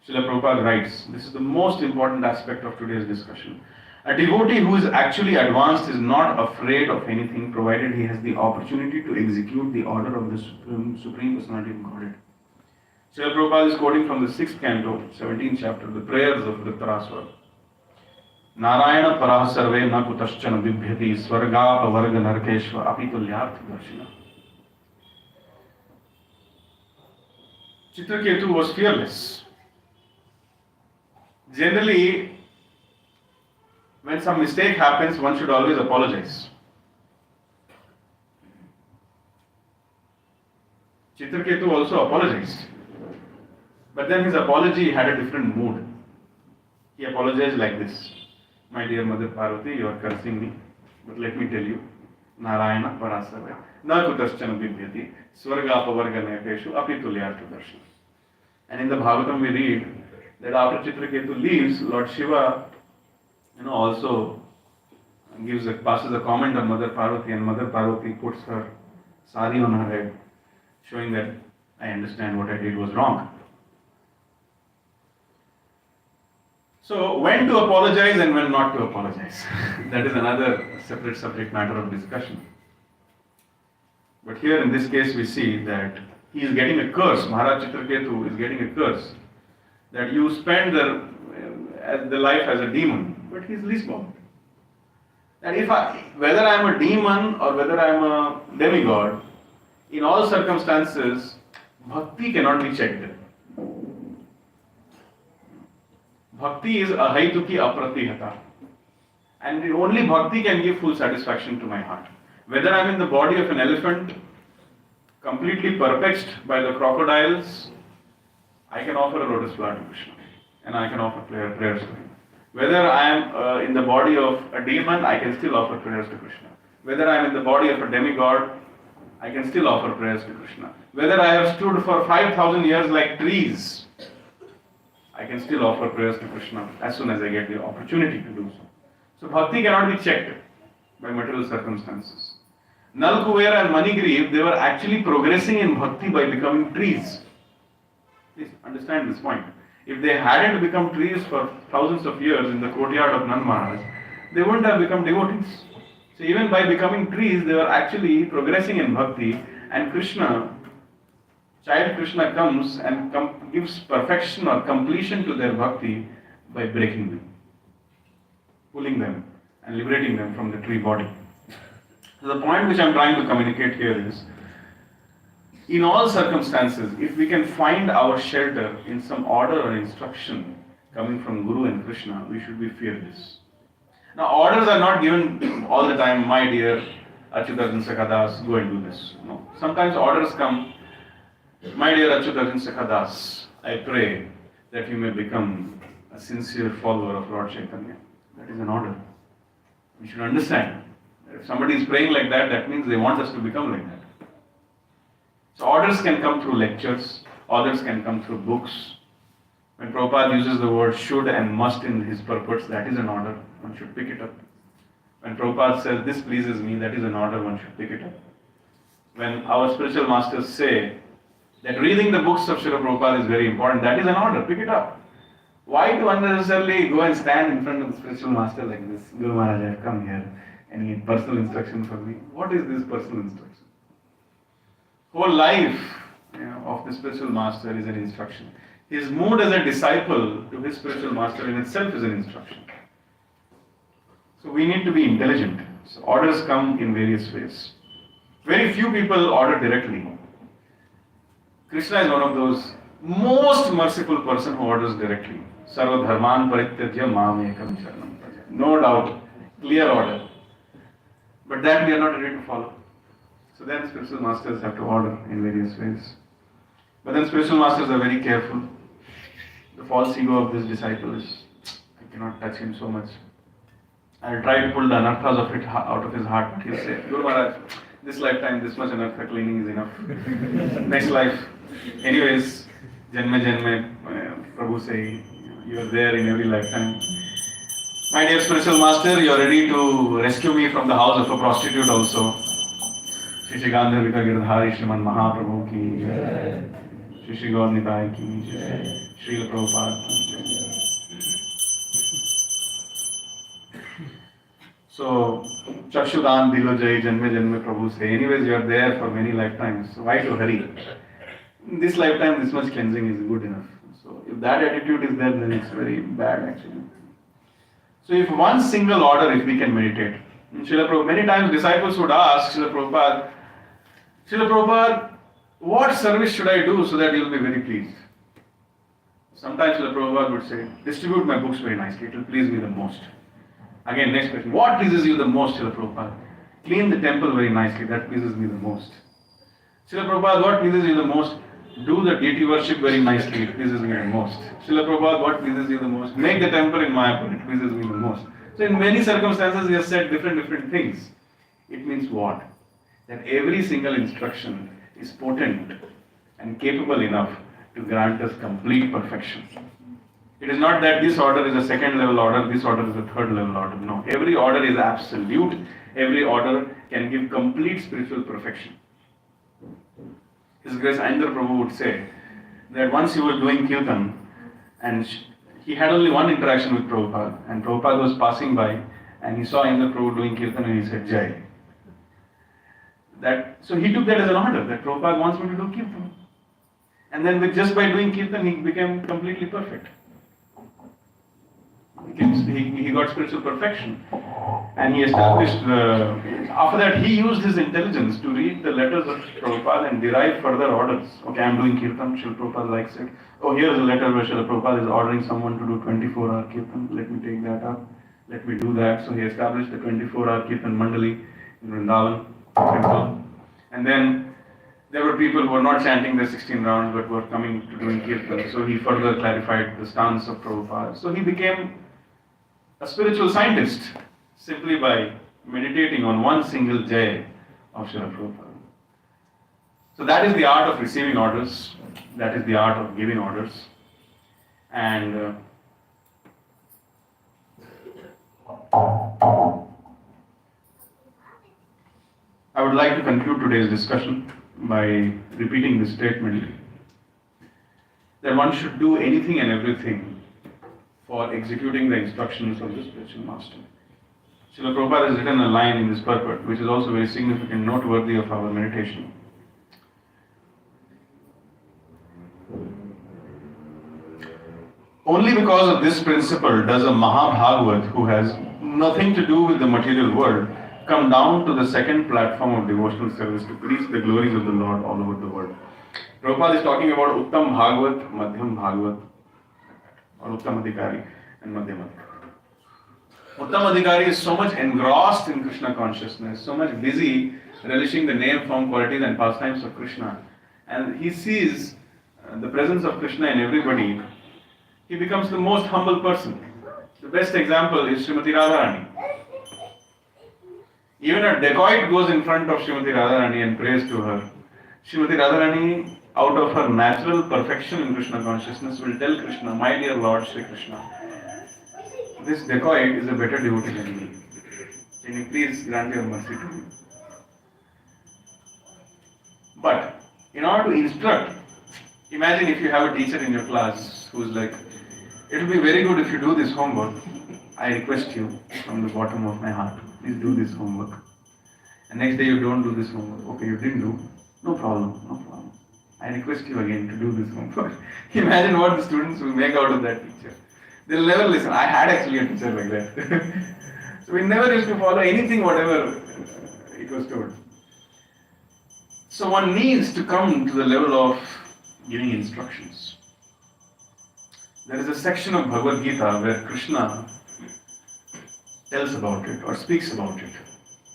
Srila Prabhupada writes, this is the most important aspect of today's discussion. A devotee who is actually advanced is not afraid of anything provided he has the opportunity to execute the order of the Supreme Personality of Godhead. Srila Prabhupada is quoting from the 6th canto, 17th chapter, the prayers of Dhritarashtra. Narayana parah sarve na kutaschana bibhyati swarga pavarga narkeshva apitulyartha darshina. Chitraketu was fearless. Generally, when some mistake happens, one should always apologize. Chitraketu also apologized. But then his apology had a different mood. He apologized like this. My dear Mother Parvati, you are cursing me. But let me tell you, Narayana parasarve na kutaschana bibhyati swarga pavarga nekeshu apitulyartha darshana. And in the Bhagavatam we read that after Chitraketu leaves, Lord Shiva also passes a comment on Mother Parvati, and Mother Parvati puts her sari on her head, showing that I understand what I did was wrong. So when to apologize and when not to apologize, that is another separate subject matter of discussion. But here in this case we see that he is getting a curse, Maharaj Chitraketu is getting a curse, that you spend the life as a demon, but he is least bound. And whether I am a demon or whether I am a demigod, in all circumstances, bhakti cannot be checked. Bhakti is ahaituki apratihata. And only bhakti can give full satisfaction to my heart. Whether I am in the body of an elephant, completely perplexed by the crocodiles, I can offer a lotus flower to Krishna. And I can offer prayers to him. Whether I am in the body of a demon, I can still offer prayers to Krishna. Whether I am in the body of a demigod, I can still offer prayers to Krishna. Whether I have stood for 5,000 years like trees, I can still offer prayers to Krishna as soon as I get the opportunity to do so. So bhakti cannot be checked by material circumstances. Nal Kuber and Manigriv, they were actually progressing in bhakti by becoming trees. Please understand this point. If they hadn't become trees for thousands of years in the courtyard of Nand Maharaj, they wouldn't have become devotees. So even by becoming trees, they were actually progressing in bhakti, and Krishna, child Krishna comes and gives perfection or completion to their bhakti by breaking them, pulling them and liberating them from the tree body. So the point which I am trying to communicate here is, in all circumstances, if we can find our shelter in some order or instruction coming from Guru and Krishna, we should be fearless. Now, orders are not given all the time, my dear Acyuta Arjunasakha Das, go and do this. No. Sometimes orders come, my dear Acyuta Arjunasakha Das, I pray that you may become a sincere follower of Lord Chaitanya. That is an order. We should understand. If somebody is praying like that, that means they want us to become like that. So orders can come through lectures, orders can come through books. When Prabhupada uses the word should and must in his purports, that is an order, one should pick it up. When Prabhupada says, this pleases me, that is an order, one should pick it up. When our spiritual masters say that reading the books of Srila Prabhupada is very important, that is an order, pick it up. Why to unnecessarily go and stand in front of the spiritual master like this? Guru Maharaj, I have come here and need personal instruction for me. What is this personal instruction? Whole life of the spiritual master is an instruction. His mood as a disciple to his spiritual master in itself is an instruction. So we need to be intelligent. So orders come in various ways. Very few people order directly. Krishna is one of those most merciful person who orders directly. Sarva dharman parityajya mam ekam sharanam praja. No doubt, clear order. But that we are not ready to follow. So then spiritual masters have to order in various ways. But then spiritual masters are very careful. The false ego of this disciple is, I cannot touch him so much. I will try to pull the anarthas of it out of his heart, but he'll say, Guru Maharaj, this lifetime, this much anartha cleaning is enough. Next life. Anyways, Janme Janme, Prabhu say, you are there in every lifetime. My dear spiritual master, you are ready to rescue me from the house of a prostitute also. Shri Shri Gandharvika Girdhari Shriman Mahaprabhu ki jai. Shri Shri Gaur Nitai ki jai. Srila Prabhupada ki jai. So, Chakshudan Dilo Jai Janme Janme Prabhu say, anyways you are there for many lifetimes, so why to hurry? In this lifetime, this much cleansing is good enough. So, if that attitude is there, then it's very bad actually. So, if one single order, if we can meditate, Srila Prabhupada, many times disciples would ask Srila Prabhupada, what service should I do so that you will be very pleased? Sometimes Srila Prabhupada would say, distribute my books very nicely, it will please me the most. Again, next question, what pleases you the most, Srila Prabhupada? Clean the temple very nicely, that pleases me the most. Srila Prabhupada, what pleases you the most? Do the deity worship very nicely, it pleases me the most. Srila Prabhupada, what pleases you the most? Make the temple in Mayapur, it pleases me the most. So in many circumstances, he has said different things. It means what? That every single instruction is potent and capable enough to grant us complete perfection. It is not that this order is a second level order, this order is a third level order. No, every order is absolute. Every order can give complete spiritual perfection. His Grace Indra Prabhu would say that once he was doing kirtan and he had only one interaction with Prabhupada, and Prabhupada was passing by and he saw Indra Prabhu doing kirtan and he said Jai. So he took that as an order that Prabhupada wants me to do kirtan. And then just by doing kirtan he became completely perfect. He got spiritual perfection and he established, after that he used his intelligence to read the letters of Prabhupada and derive further orders. Okay, I am doing kirtan, Srila Prabhupada likes it. Oh, here's a letter where Srila Prabhupada is ordering someone to do 24-hour kirtan, let me take that up, let me do that. So he established the 24-hour kirtan mandali in Vrindavan temple. And then there were people who were not chanting the 16 rounds but were coming to doing kirtan. So he further clarified the stance of Prabhupada. So he became a spiritual scientist simply by meditating on one single jai of Srila Prabhupada. So that is the art of receiving orders, that is the art of giving orders. And I would like to conclude today's discussion by repeating this statement that one should do anything and everything for executing the instructions of the spiritual master. Srila Prabhupada has written a line in this purport which is also very significant, noteworthy of our meditation. Only because of this principle does a Mahabhagavat who has nothing to do with the material world come down to the second platform of devotional service to preach the glories of the Lord all over the world. Prabhupada is talking about Uttam Bhagavat, Madhyam Bhagavat, or Uttam Adhikari and Madhyam Adhikari. Uttam Adhikari is so much engrossed in Krishna consciousness, so much busy relishing the name, form, qualities and pastimes of Krishna, and he sees the presence of Krishna in everybody. He becomes the most humble person. The best example is Srimati Radharani. Even a dacoit goes in front of Srimati Radharani and prays to her. Srimati Radharani, out of her natural perfection in Krishna consciousness, will tell Krishna, "My dear Lord Shri Krishna, this dacoit is a better devotee than me. Can you please grant your mercy to me?" But in order to instruct, imagine if you have a teacher in your class who is like, "It will be very good if you do this homework. I request you from the bottom of my heart, please do this homework." And next day you don't do this homework. "Okay, you didn't do. No problem, no problem. I request you again to do this homework." Imagine what the students will make out of that teacher. They'll never listen. I had actually a teacher like that. So we never used to follow anything, whatever it was told. So one needs to come to the level of giving instructions. There is a section of Bhagavad Gita where Krishna tells about it or speaks about it.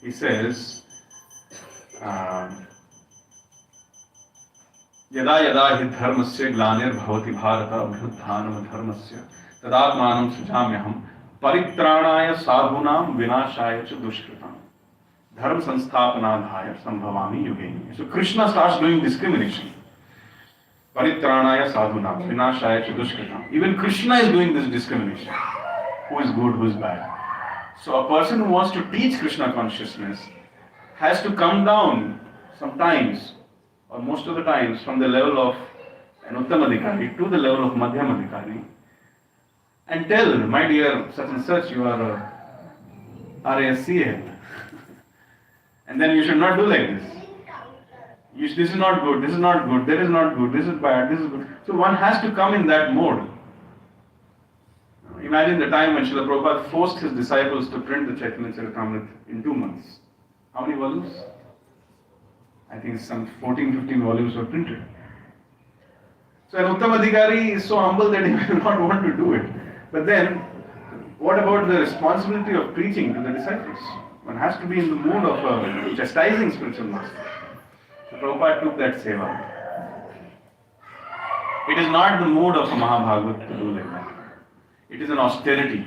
He says, "Yada yada hi dharmasya glanir bhavati bharata abhyutthanam dharmasya tadatmanam sujamyaham paritranaya sadhunam vinashaya cha dushkritam dharma sansthapanadhaya sambhavami yuge." So Krishna starts doing discrimination. Paritranaya sadhunam vinashaya cha dushkritam. Even Krishna is doing this discrimination. Who is good, who is bad. So a person who wants to teach Krishna consciousness has to come down sometimes, or most of the times, from the level of an Uttam Adhikari to the level of Madhyam Adhikari and tell, "My dear such and such, you are a RASCA." And then you should not do like this. This is not good, this is not good, that is not good, this is bad, this is good. So one has to come in that mode. Imagine the time when Srila Prabhupada forced his disciples to print the Chaitanya Charitamrita in 2 months. How many volumes? I think some 14-15 volumes were printed. So an Uttam Adhikari is so humble that he will not want to do it. But then, what about the responsibility of preaching to the disciples? One has to be in the mood of a chastising spiritual master. So Prabhupada took that seva. It is not the mood of a Mahabhagavat to do like that. It is an austerity.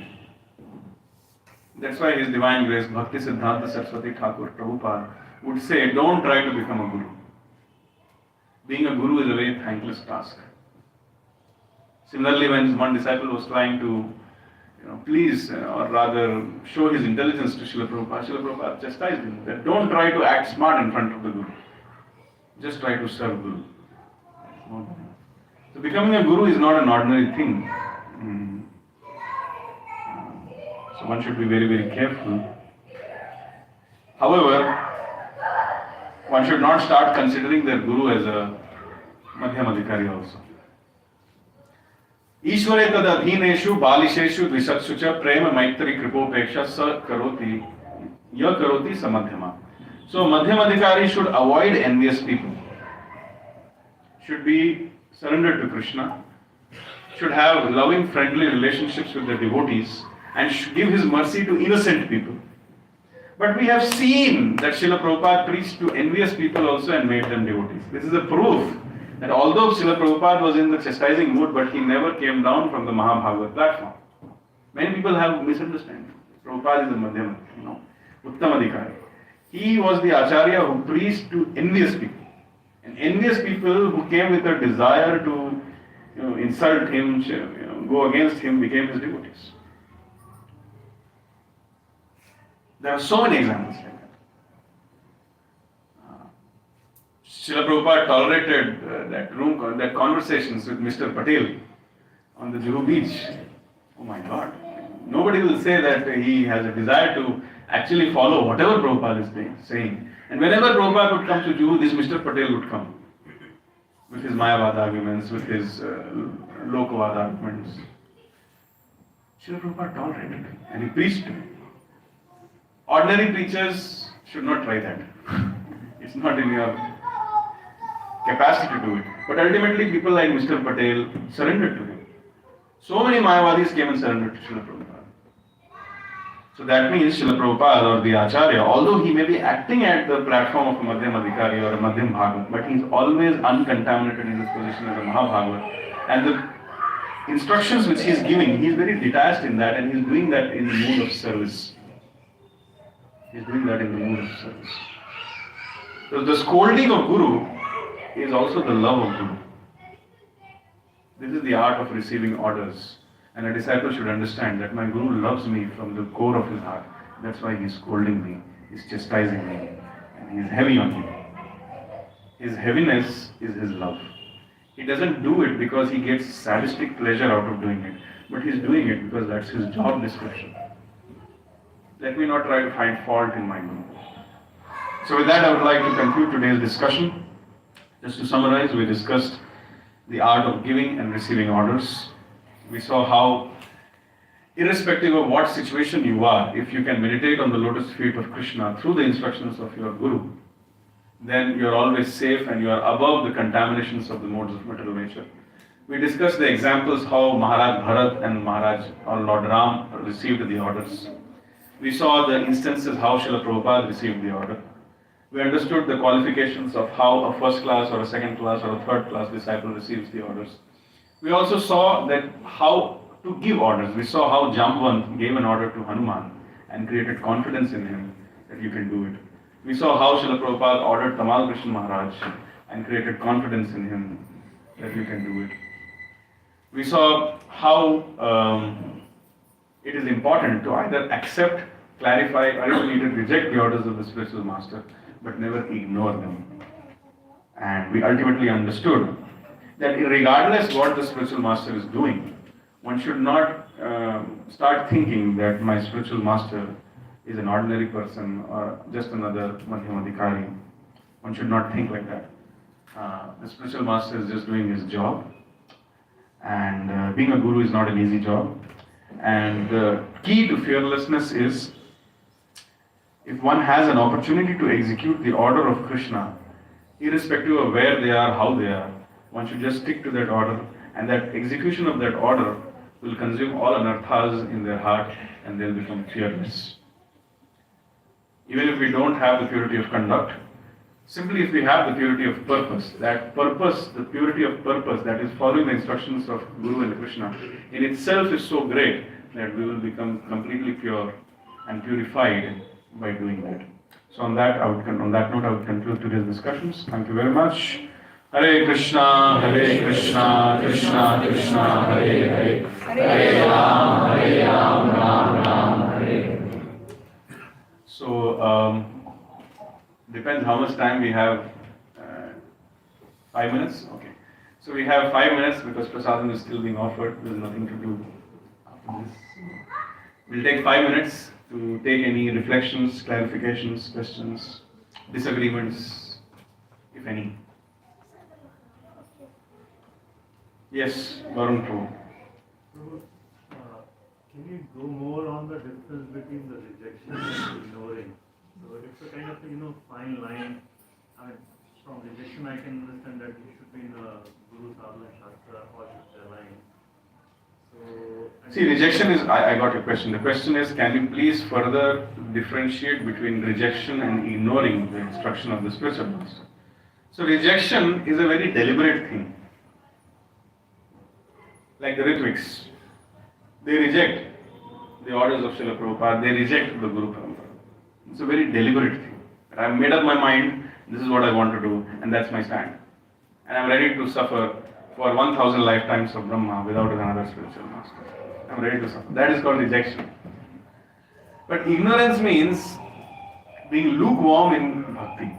That's why His Divine Grace, Bhakti Siddhanta Saraswati Thakur, Prabhupada, would say, don't try to become a guru. Being a guru is a very thankless task. Similarly, when one disciple was trying to please, or rather show his intelligence to Srila Prabhupada chastised him that don't try to act smart in front of the guru. Just try to serve Guru. So becoming a guru is not an ordinary thing. So one should be very, very careful. However, one should not start considering their guru as a Madhyam Adhikari also. Ishvare tad adhineshu balisheshu dvisatsu cha prema maitri kripopeksha sa karoti ya karoti samadhyama. So Madhyam Adhikari should avoid envious people, should be surrendered to Krishna, should have loving, friendly relationships with the devotees, and should give his mercy to innocent people. But we have seen that Srila Prabhupada preached to envious people also and made them devotees. This is a proof that although Srila Prabhupada was in the chastising mood, but he never came down from the Mahabhagavat platform. Many people have misunderstanding. Prabhupada is a Madhyam, Uttam Adhikari. He was the Acharya who preached to envious people. And envious people who came with a desire to insult him, go against him, became his devotees. There are so many examples like that. Srila Prabhupada tolerated that conversations with Mr. Patel on the Juhu beach. Oh my God. Nobody will say that he has a desire to actually follow whatever Prabhupada is saying. And whenever Prabhupada would come to Juhu, this Mr. Patel would come with his Mayavad arguments, with his Lokavad arguments. Srila Prabhupada tolerated it and he preached to him. Ordinary preachers should not try that. It's not in your capacity to do it. But ultimately, people like Mr. Patel surrendered to him. So many Mayavadis came and surrendered to Srila Prabhupada. So that means Srila Prabhupada or the Acharya, although he may be acting at the platform of a Madhyam Adhikari or a Madhyam Bhagavat, but he is always uncontaminated in his position as a Mahabhagavat. And the instructions which he is giving, he is very detached in that and he is doing that in the mood of service. He is doing that in the mood of service. So the scolding of Guru is also the love of Guru. This is the art of receiving orders. And a disciple should understand that my Guru loves me from the core of his heart. That's why he's scolding me, he's chastising me, and he's heavy on me. His heaviness is his love. He doesn't do it because he gets sadistic pleasure out of doing it, but he's doing it because that's his job description. Let me not try to find fault in my Guru. So with that, I would like to conclude today's discussion. Just to summarize, we discussed the art of giving and receiving orders. We saw how, irrespective of what situation you are, if you can meditate on the lotus feet of Krishna through the instructions of your Guru, then you are always safe and you are above the contaminations of the modes of material nature. We discussed the examples how Maharaj Bharat and Maharaj or Lord Ram received the orders. We saw the instances how Srila Prabhupada received the order. We understood the qualifications of how a first class or a second class or a third class disciple receives the orders. We also saw that how to give orders. We saw how Jamban gave an order to Hanuman and created confidence in him that you can do it. We saw how Srila Prabhupada ordered Tamal Krishna Maharaj and created confidence in him that you can do it. We saw how it is important to either accept, clarify, or even either reject the orders of the spiritual master, but never ignore them. And we ultimately understood that regardless what the spiritual master is doing, one should not start thinking that my spiritual master is an ordinary person or just another Madhyam Adhikari. One should not think like that. The spiritual master is just doing his job, and being a guru is not an easy job. And the key to fearlessness is, if one has an opportunity to execute the order of Krishna, irrespective of where they are, how they are, one should just stick to that order, and that execution of that order will consume all anarthas in their heart and they'll become fearless. Even if we don't have the purity of conduct, simply if we have the purity of purpose, that purpose, the purity of purpose that is following the instructions of Guru and Krishna, in itself is so great that we will become completely pure and purified by doing that. So on that note, I would conclude today's discussions. Thank you very much. Hare Krishna, Krishna Krishna, Hare Hare, Hare Ram, Ram, Hare. So, depends how much time we have. 5 minutes? Okay. So we have 5 minutes because prasadam is still being offered. There's nothing to do after this. We'll take 5 minutes to take any reflections, clarifications, questions, disagreements, if any. Yes, Varun Prabhu. So, can you go more on the difference between the rejection and ignoring? So it's a kind of fine line. I mean, from rejection I can understand that you should be in the Guru Sadhana Shastra or should align. So see, rejection is, I got your question. The question is, can you please further differentiate between rejection and ignoring the instruction of the spiritual master? So rejection is a very deliberate thing. Like the Ritviks, they reject the orders of Srila Prabhupada, they reject the Guru Parampara. It's a very deliberate thing. I've made up my mind this is what I want to do, and that's my stand. And I'm ready to suffer for 1000 lifetimes of Brahma without another spiritual master. I'm ready to suffer. That is called rejection. But ignorance means being lukewarm in bhakti.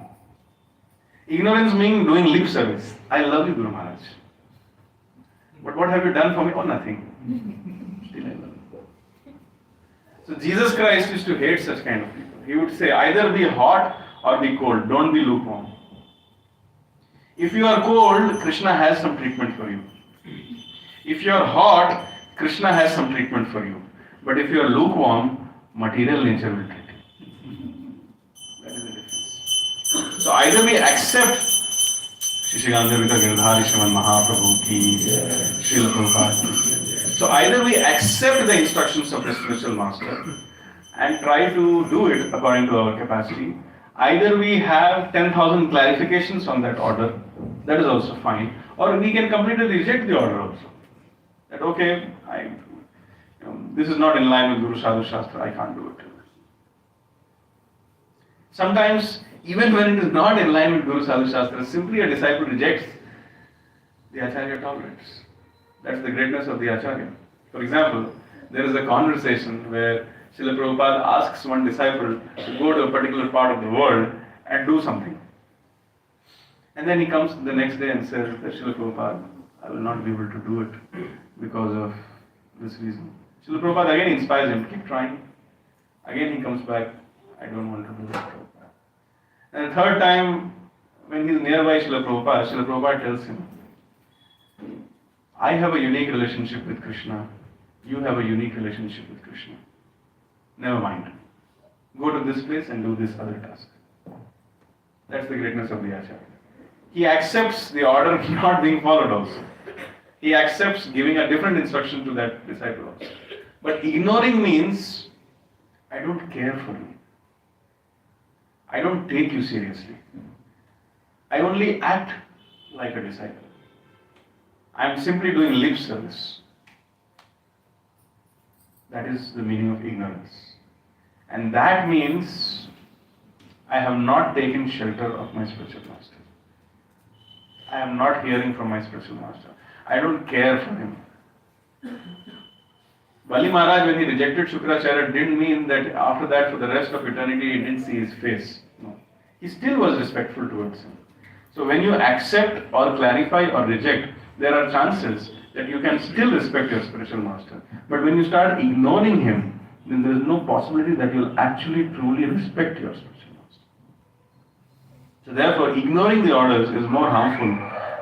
Ignorance means doing lip service. I love you, Guru Maharaj. But what have you done for me? Oh, nothing. Still I love you. So Jesus Christ used to hate such kind of people. He would say, either be hot or be cold. Don't be lukewarm. If you are cold, Krishna has some treatment for you. If you are hot, Krishna has some treatment for you. But if you are lukewarm, material nature will treat you. That is the difference. So either we accept Shishigandhavita Girdhari Shriman Mahaprabhu ki Srila Prabhupada ki. So either we accept the instructions of the spiritual master and try to do it according to our capacity. Either we have 10,000 clarifications on that order, that is also fine, or we can completely reject the order also. That okay, this is not in line with Guru Sadhu Shastra, I can't do it. Sometimes, even when it is not in line with Guru Sadhu Shastra, simply a disciple rejects, the Acharya tolerates. That's the greatness of the Acharya. For example, there is a conversation where Srila Prabhupada asks one disciple to go to a particular part of the world and do something. And then he comes the next day and says that Srila Prabhupada, I will not be able to do it because of this reason. Srila Prabhupada again inspires him, keep trying. Again he comes back, I don't want to do it. And the third time, when he is nearby Srila Prabhupada tells him, I have a unique relationship with Krishna, you have a unique relationship with Krishna. Never mind. Go to this place and do this other task. That's the greatness of the Acharya. He accepts the order not being followed also. He accepts giving a different instruction to that disciple also. But ignoring means, I don't care for you. I don't take you seriously. I only act like a disciple. I am simply doing lip service. That is the meaning of ignorance. And that means I have not taken shelter of my spiritual master. I am not hearing from my spiritual master. I don't care for him. Bali Maharaj, when he rejected Shukracharya, didn't mean that after that, for the rest of eternity, he didn't see his face. No. He still was respectful towards him. So when you accept or clarify or reject, there are chances that you can still respect your spiritual master. But when you start ignoring him, then there is no possibility that you will actually truly respect your spiritual master. So therefore, ignoring the orders is more harmful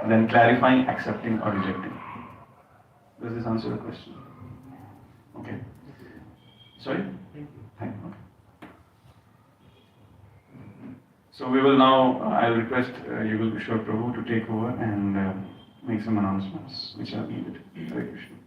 than clarifying, accepting or rejecting. Does this answer the question? Okay. Sorry? Thank you. Okay. So we will now, I will request Yugal Kishore Prabhu to take over and make some announcements which are needed. Hare Krishna.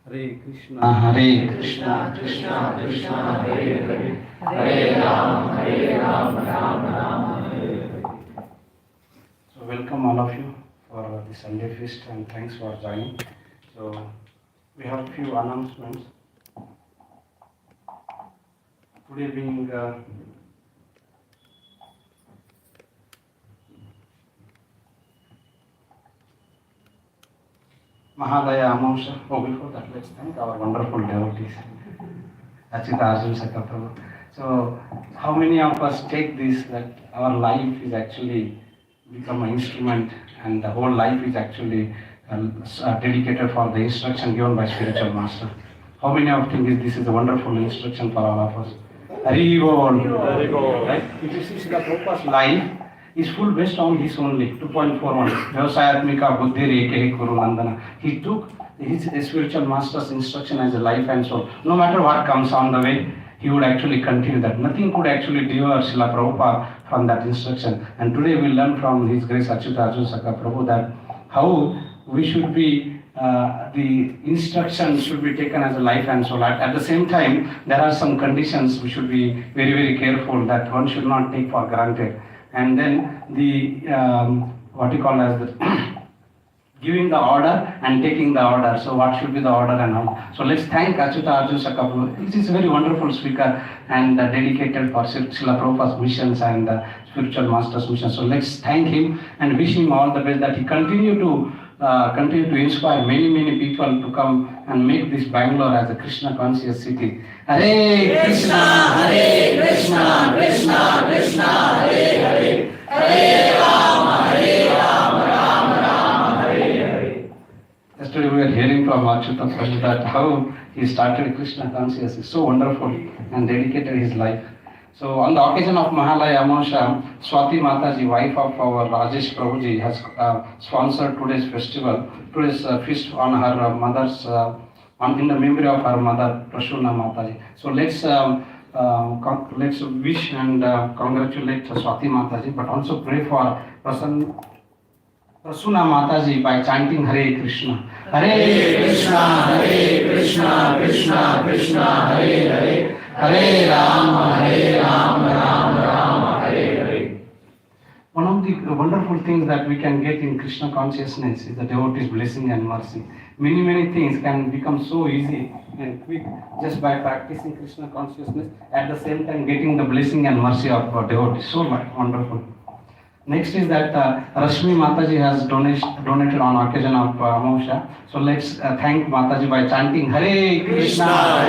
Hare Krishna, Krishna Krishna, Hare Hare, Hare Ram, Ram Ram, Hare Hare. So welcome all of you for the Sunday feast and thanks for joining. So we have a few announcements. Today being Mahadaya Amamsha. Oh, before that, let's thank our wonderful devotees, Acyuta, Arjunasakha, Prabhu. So, how many of us take this that our life is actually become an instrument and the whole life is actually dedicated for the instruction given by spiritual master? How many of you think this is a wonderful instruction for all of us? Hari Bol. Right? If you see Srila Prabhupada's life, is full based on this only, 2.41. Vyavasayatmika buddhir ekehi kuru nandana. He took his spiritual master's instruction as a life and soul. No matter what comes on the way, he would actually continue that. Nothing could actually deter Srila Prabhupada from that instruction. And today we learn from His Grace Acyuta Arjunasakha Prabhu that how we should be, the instruction should be taken as a life and soul. At the same time, there are some conditions we should be very, very careful that one should not take for granted. And then the what you call as the giving the order and taking the order. So what should be the order and all. So let's thank Acyuta Arjunasakha. It is a very wonderful speaker and dedicated for Srila Prabhupada's missions and spiritual masters' missions. So let's thank him and wish him all the best that he continue to inspire many people to come and make this Bangalore as a Krishna conscious city. Hare Krishna, Hare Krishna, Krishna Krishna, Hare Hare, Hare Rama, Rama Rama, Hare Hare. Yesterday we were hearing from Acyuta Prabhu that how he started Krishna consciousness. It's so wonderful and dedicated his life. So on the occasion of Mahalaya Amosha, Swati Mataji, wife of our Rajesh Prabhuji, has sponsored today's festival, today's feast on her mother's, in the memory of her mother, Prasuna Mataji. So let's wish and congratulate Swati Mataji, but also pray for Prasuna Mataji by chanting Hare Krishna. Hare Krishna, Hare Krishna, Krishna Krishna, Hare Hare, Hare Rama, Rama Rama, Hare Hare. One of the wonderful things that we can get in Krishna consciousness is the devotee's blessing and mercy. Many things can become so easy and quick just by practicing Krishna consciousness, at the same time getting the blessing and mercy of devotees. So much wonderful. Next is that Rashmi Mataji has donated on occasion of Amosha. So let's thank Mataji by chanting Hare Krishna,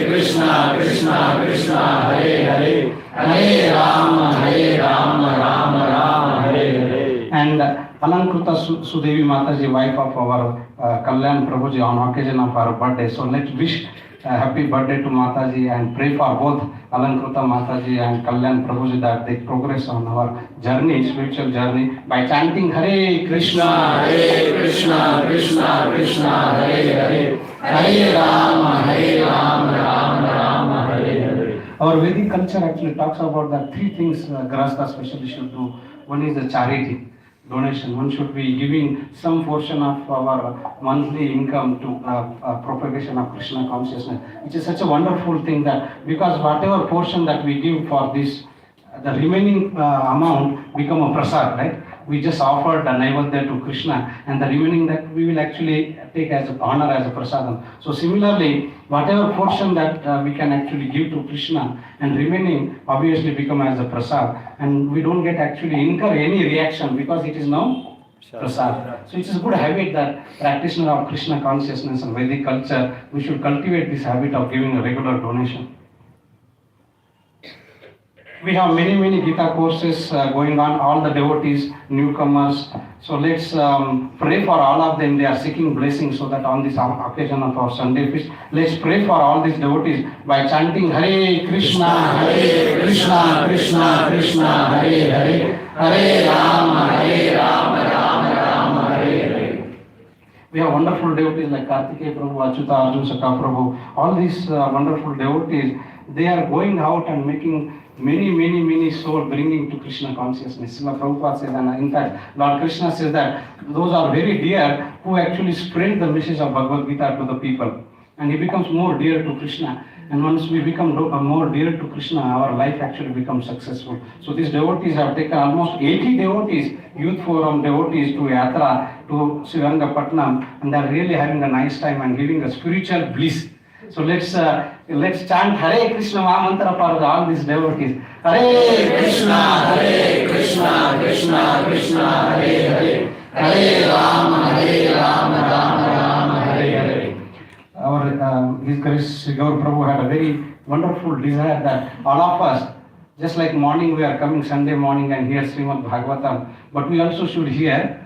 Krishna Krishna, Hare Hare, Hare Rama, Rama Rama, Hare Hare. And Alankruta Sudevi Mataji, wife of our Kalyan Prabhuji, on occasion of our birthday. So let's wish happy birthday to Mataji and pray for both Alankruta Mataji and Kalyan Prabhuji that they progress on our journey, spiritual journey, by chanting Hare Krishna, Krishna Krishna, Hare Hare, Hare Rama, Rama Hare Hare. Our Vedic culture actually talks about the three things Grahastha especially should do. One is the charity, donation. One should be giving some portion of our monthly income to propagation of Krishna consciousness, which is such a wonderful thing that because whatever portion that we give for this, the remaining amount become a prasad, right? We just offered the naivedya to Krishna, and the remaining that we will actually take as a honor as a prasadam. So similarly, whatever portion that we can actually give to Krishna and remaining obviously become as a prasad, and we don't get actually incur any reaction because it is now prasad. So it is a good habit that practitioner of Krishna consciousness and Vedic culture, we should cultivate this habit of giving a regular donation. We have many Gita courses going on, all the devotees, newcomers. So let's pray for all of them. They are seeking blessings so that on this occasion of our Sunday feast, let's pray for all these devotees by chanting Hare Krishna, Krishna Krishna, Hare Hare, Hare Rama, Rama Hare Hare. We have wonderful devotees like Kartikeya Prabhu, Acyuta Arjunasakha Prabhu. All these wonderful devotees, they are going out and making many souls bringing to Krishna consciousness. Srila Prabhupada says, and in fact, Lord Krishna says that those are very dear who actually spread the message of Bhagavad Gita to the people. And he becomes more dear to Krishna. And once we become more dear to Krishna, our life actually becomes successful. So these devotees have taken almost 80 devotees, youth forum devotees to Yatra, to Srirangapatnam, and they are really having a nice time and giving a spiritual bliss. So let's chant Hare Krishna Mahamantra for all these devotees. Hare Krishna, Krishna Krishna, Hare Hare, Hare Rama, Rama Hare Hare. Our His Grace Sri Gaur Prabhu had a very wonderful desire that all of us, just like morning we are coming Sunday morning and hear Srimad Bhagavatam, but we also should hear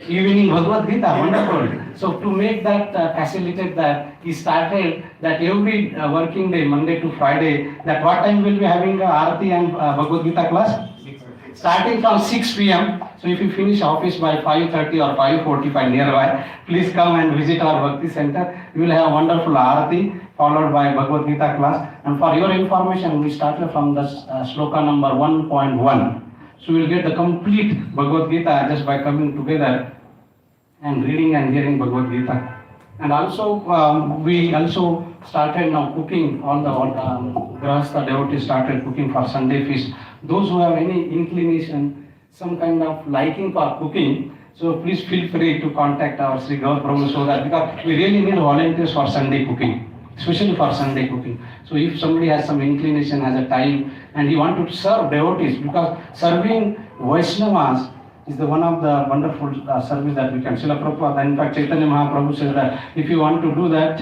evening Bhagavad Gita, wonderful. So to make that facilitate that, he started that every working day, Monday to Friday, that what time will be having Aarati and Bhagavad Gita class? Starting from 6 p.m. So if you finish office by 5:30 or 5:45 nearby, please come and visit our Bhakti Center. You will have a wonderful Aarati followed by Bhagavad Gita class. And for your information, we started from the sloka number 1.1. So you will get the complete Bhagavad Gita just by coming together and reading and hearing Bhagavad Gita. And also, we also started now cooking, all the Grahastha devotees started cooking for Sunday feast. Those who have any inclination some kind of liking for cooking, so please feel free to contact our Sri Gaur Prabhu so that, because we really need volunteers for Sunday cooking, especially for Sunday cooking. So if somebody has some inclination, has a time, and he want to serve devotees, because serving Vaishnavas is the one of the wonderful service that we can. Srila Prabhupada, in fact, Chaitanya Mahaprabhu says that if you want to do that,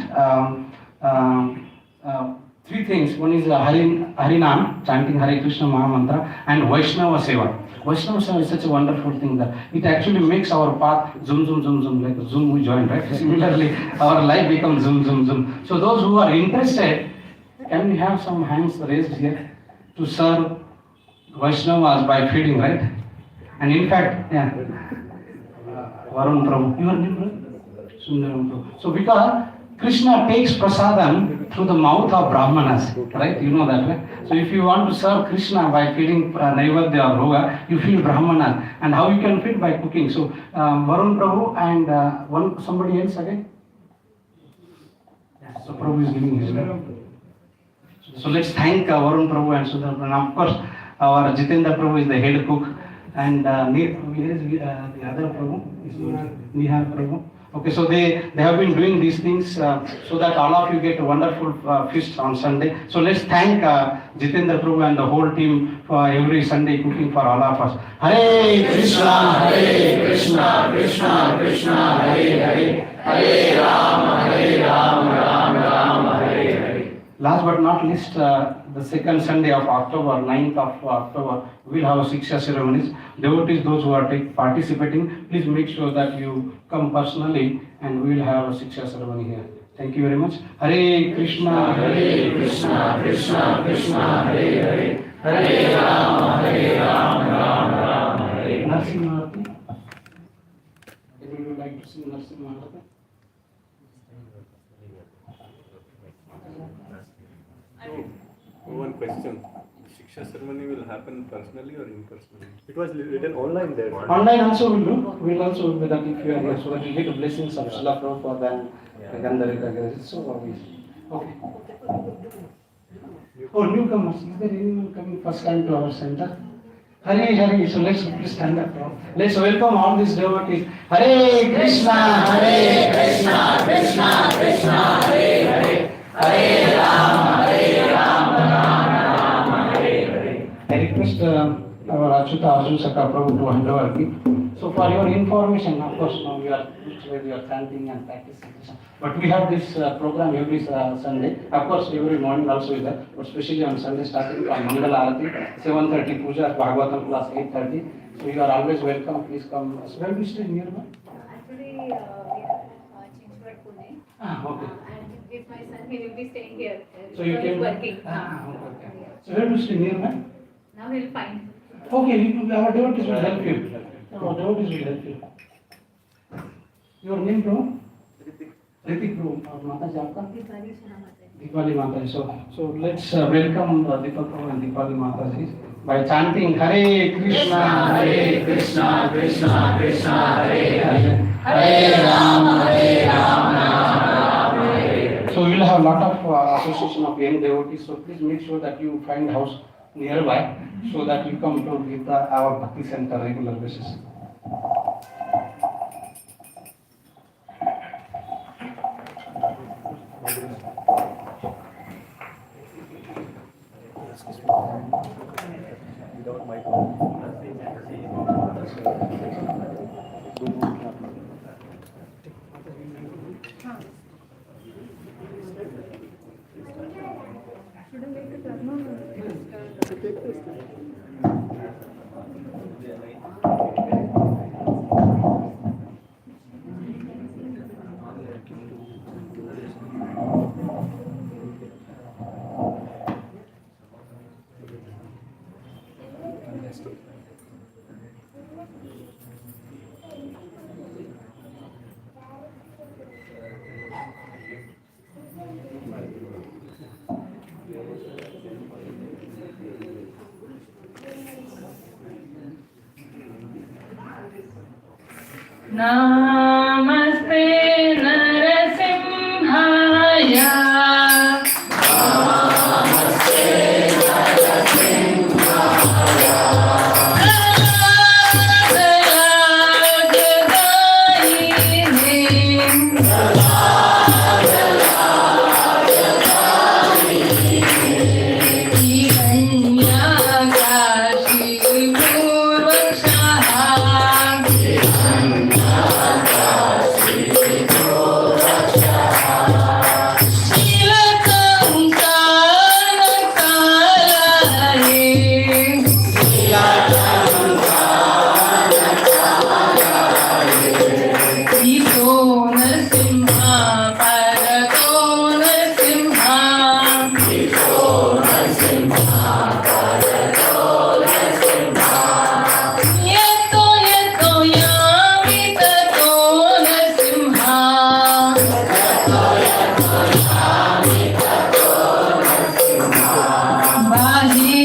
three things. One is Harinam, chanting Hare Krishna Mahamantra, and Vaishnava Seva. Vaishnava Seva is such a wonderful thing that it actually makes our path zoom, zoom, zoom, zoom, like a zoom we join, right? Similarly, our life becomes zoom, zoom, zoom. So those who are interested, can we have some hands raised here to serve Vaishnavas by feeding, right? And in fact, yeah, Varun Prabhu, your name, brother? Sundaram Prabhu. So because Krishna takes prasadam through the mouth of Brahmanas, right? You know that, right? So if you want to serve Krishna by feeding Naivedya or Bhoga, you feed Brahmanas. And how you can feed? By cooking. So Varun Prabhu and somebody else again? Yeah, so Prabhu is giving his name. So let's thank Varun Prabhu and Sudhar. And of course, our Jitendra Prabhu is the head cook. And here is the other Prabhu, is Nihar Prabhu. Okay, so they have been doing these things so that all of you get a wonderful feast on Sunday. So let's thank Jitendra Prabhu and the whole team for every Sunday cooking for all of us. Hare Krishna, Krishna Krishna, Hare Hare, Hare Ram, Ram, Hare Hare. Last but not least, the second Sunday of October, 9th of October, we will have a Shiksha ceremonies. Devotees, those who are participating, please make sure that you come personally and we will have a Shiksha ceremony here. Thank you very much. Hare Krishna, Krishna Krishna, Hare Hare, Hare Ram, Ram, Hare Hare. Narsimha. Would you like to sing Narsimha? One question. Shiksha ceremony will happen personally or impersonally? It was written online there. Online also will do. We'll also do that if you are here, so that you get the blessings of Srila Prabhupada and Gandharika. So obviously. Okay. Oh, newcomers. Is there anyone coming first time to our center? Hare. So let's please stand up now. Let's welcome all these devotees. Hare Krishna, Krishna Krishna, Hare Hare, Hare Ram, Ram, Hare Hare. I request our Acyuta Arjunasakha Prabhu to hand over the. So for your information, of course, now we are chanting and practicing. But we have this program every Sunday. Of course, every morning also is there. But especially on Sunday, starting from Mangal Arati, 7:30 Puja, Bhagavatam class 8:30. So you are always welcome. Please come. So where do you stay nearby? Actually, we are Chinchwad, Pune. Okay. And with my son, he will be staying here. So you He's can working. okay. So where do you stay nearby? Now he'll find. Okay, our devotees will help you. Our devotees will help you. Your name, bro? Ritik, bro. Our Mataji, aapka? Deepali Shanamate. Deepali Mataji. So let's welcome Deepak Prabhu and Deepali Mataji by chanting Hare Krishna, Krishna Krishna, Hare Hare, Hare Ram, Ram, Hare Hare. So we will have a lot of association of young devotees. So please make sure that you find house nearby so that you come to Gita, our Bhakti Center regular basis. Without mic. Namaste Narasimhaya. Namaste Narasimhaya.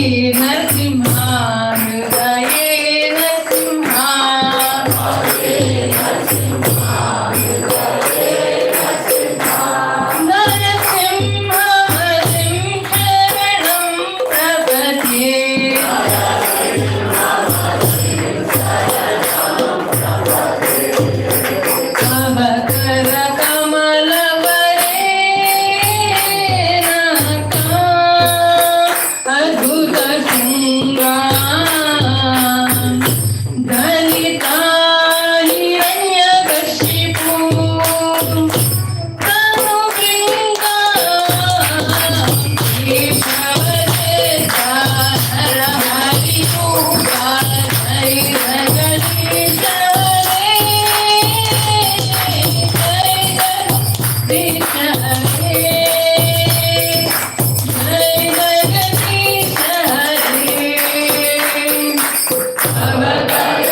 Narasimha हृदये नरसिंहा नरसिंह हरिं शरणं प्रपद्ये तव कर कमलवरेणका अद्भुत शृङ्गार दलिता हिरण्यकशिपु तनुभृङ्गा केशवदेशा नरहरिरूपा जय जगदीश हरे जय जगदीश हरे जय जगदीश हरे अवतार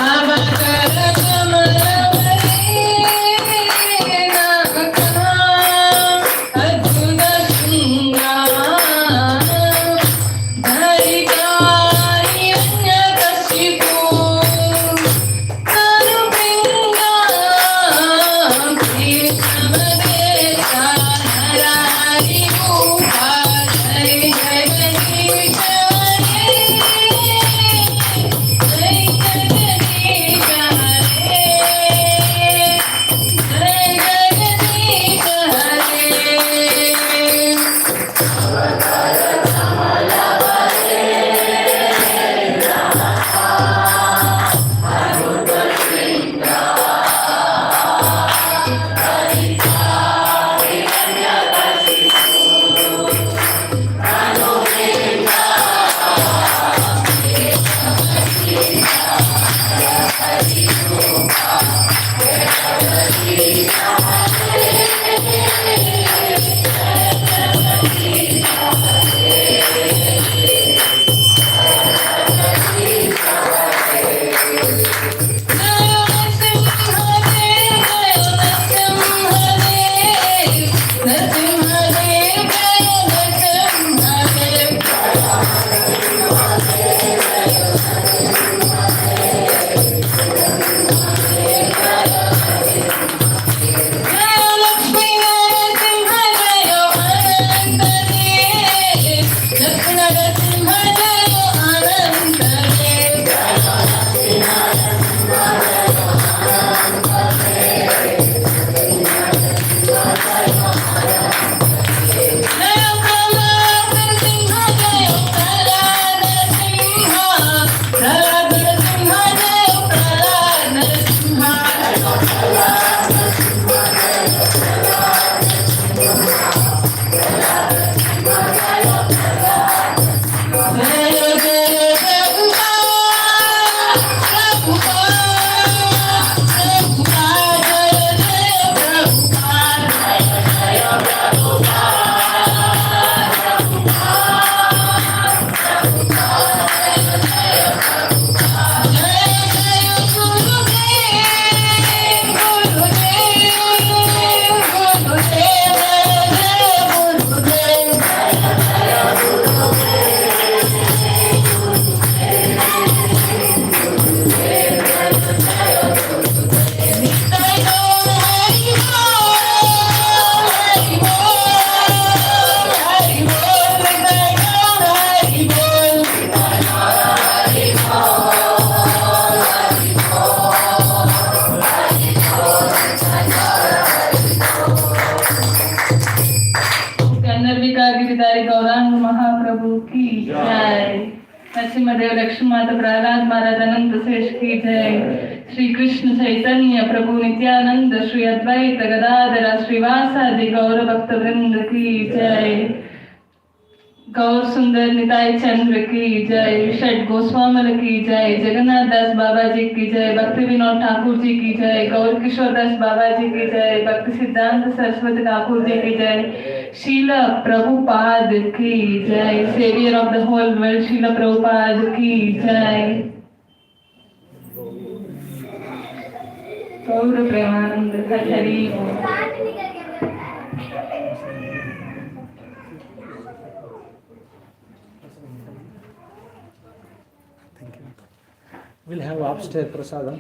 अवकर कमलवरेणका अद्भुत शृङ्गार धरिता हिरण्यकशिपु तनुभृङ्गा केशवदेशा नरहरिरूपा जय जगदीश हरे जय जगदीश हरे जय जगदीश हरे गिरिधारी गौरांग महाप्रभु की जय। नरसिम्हा देव लक्ष्मी माता प्रहलाद महाराज अनंत शेष की जय। श्री कृष्ण चैतन्य प्रभु नित्यानंद श्री अद्वैत गदाधर श्रीवासादि गौर भक्त वृंद की जय। गौर सुंदर निताई चंद्र की जय। षड गोस्वामल की जय। जगन्नाथ दास बाबा जी की जय। भक्ति विनोद ठाकुर जी की जय। गौर किशोर दास बाबा जी की जय। भक्ति सिद्धांत सरस्वती ठाकुर जी की जय। शीला प्रभुपाद की जय। Saviour of the whole world Srila Prabhupada की जय। गौर प्रेमानंद हरि बोल। We'll have upstairs prasadam.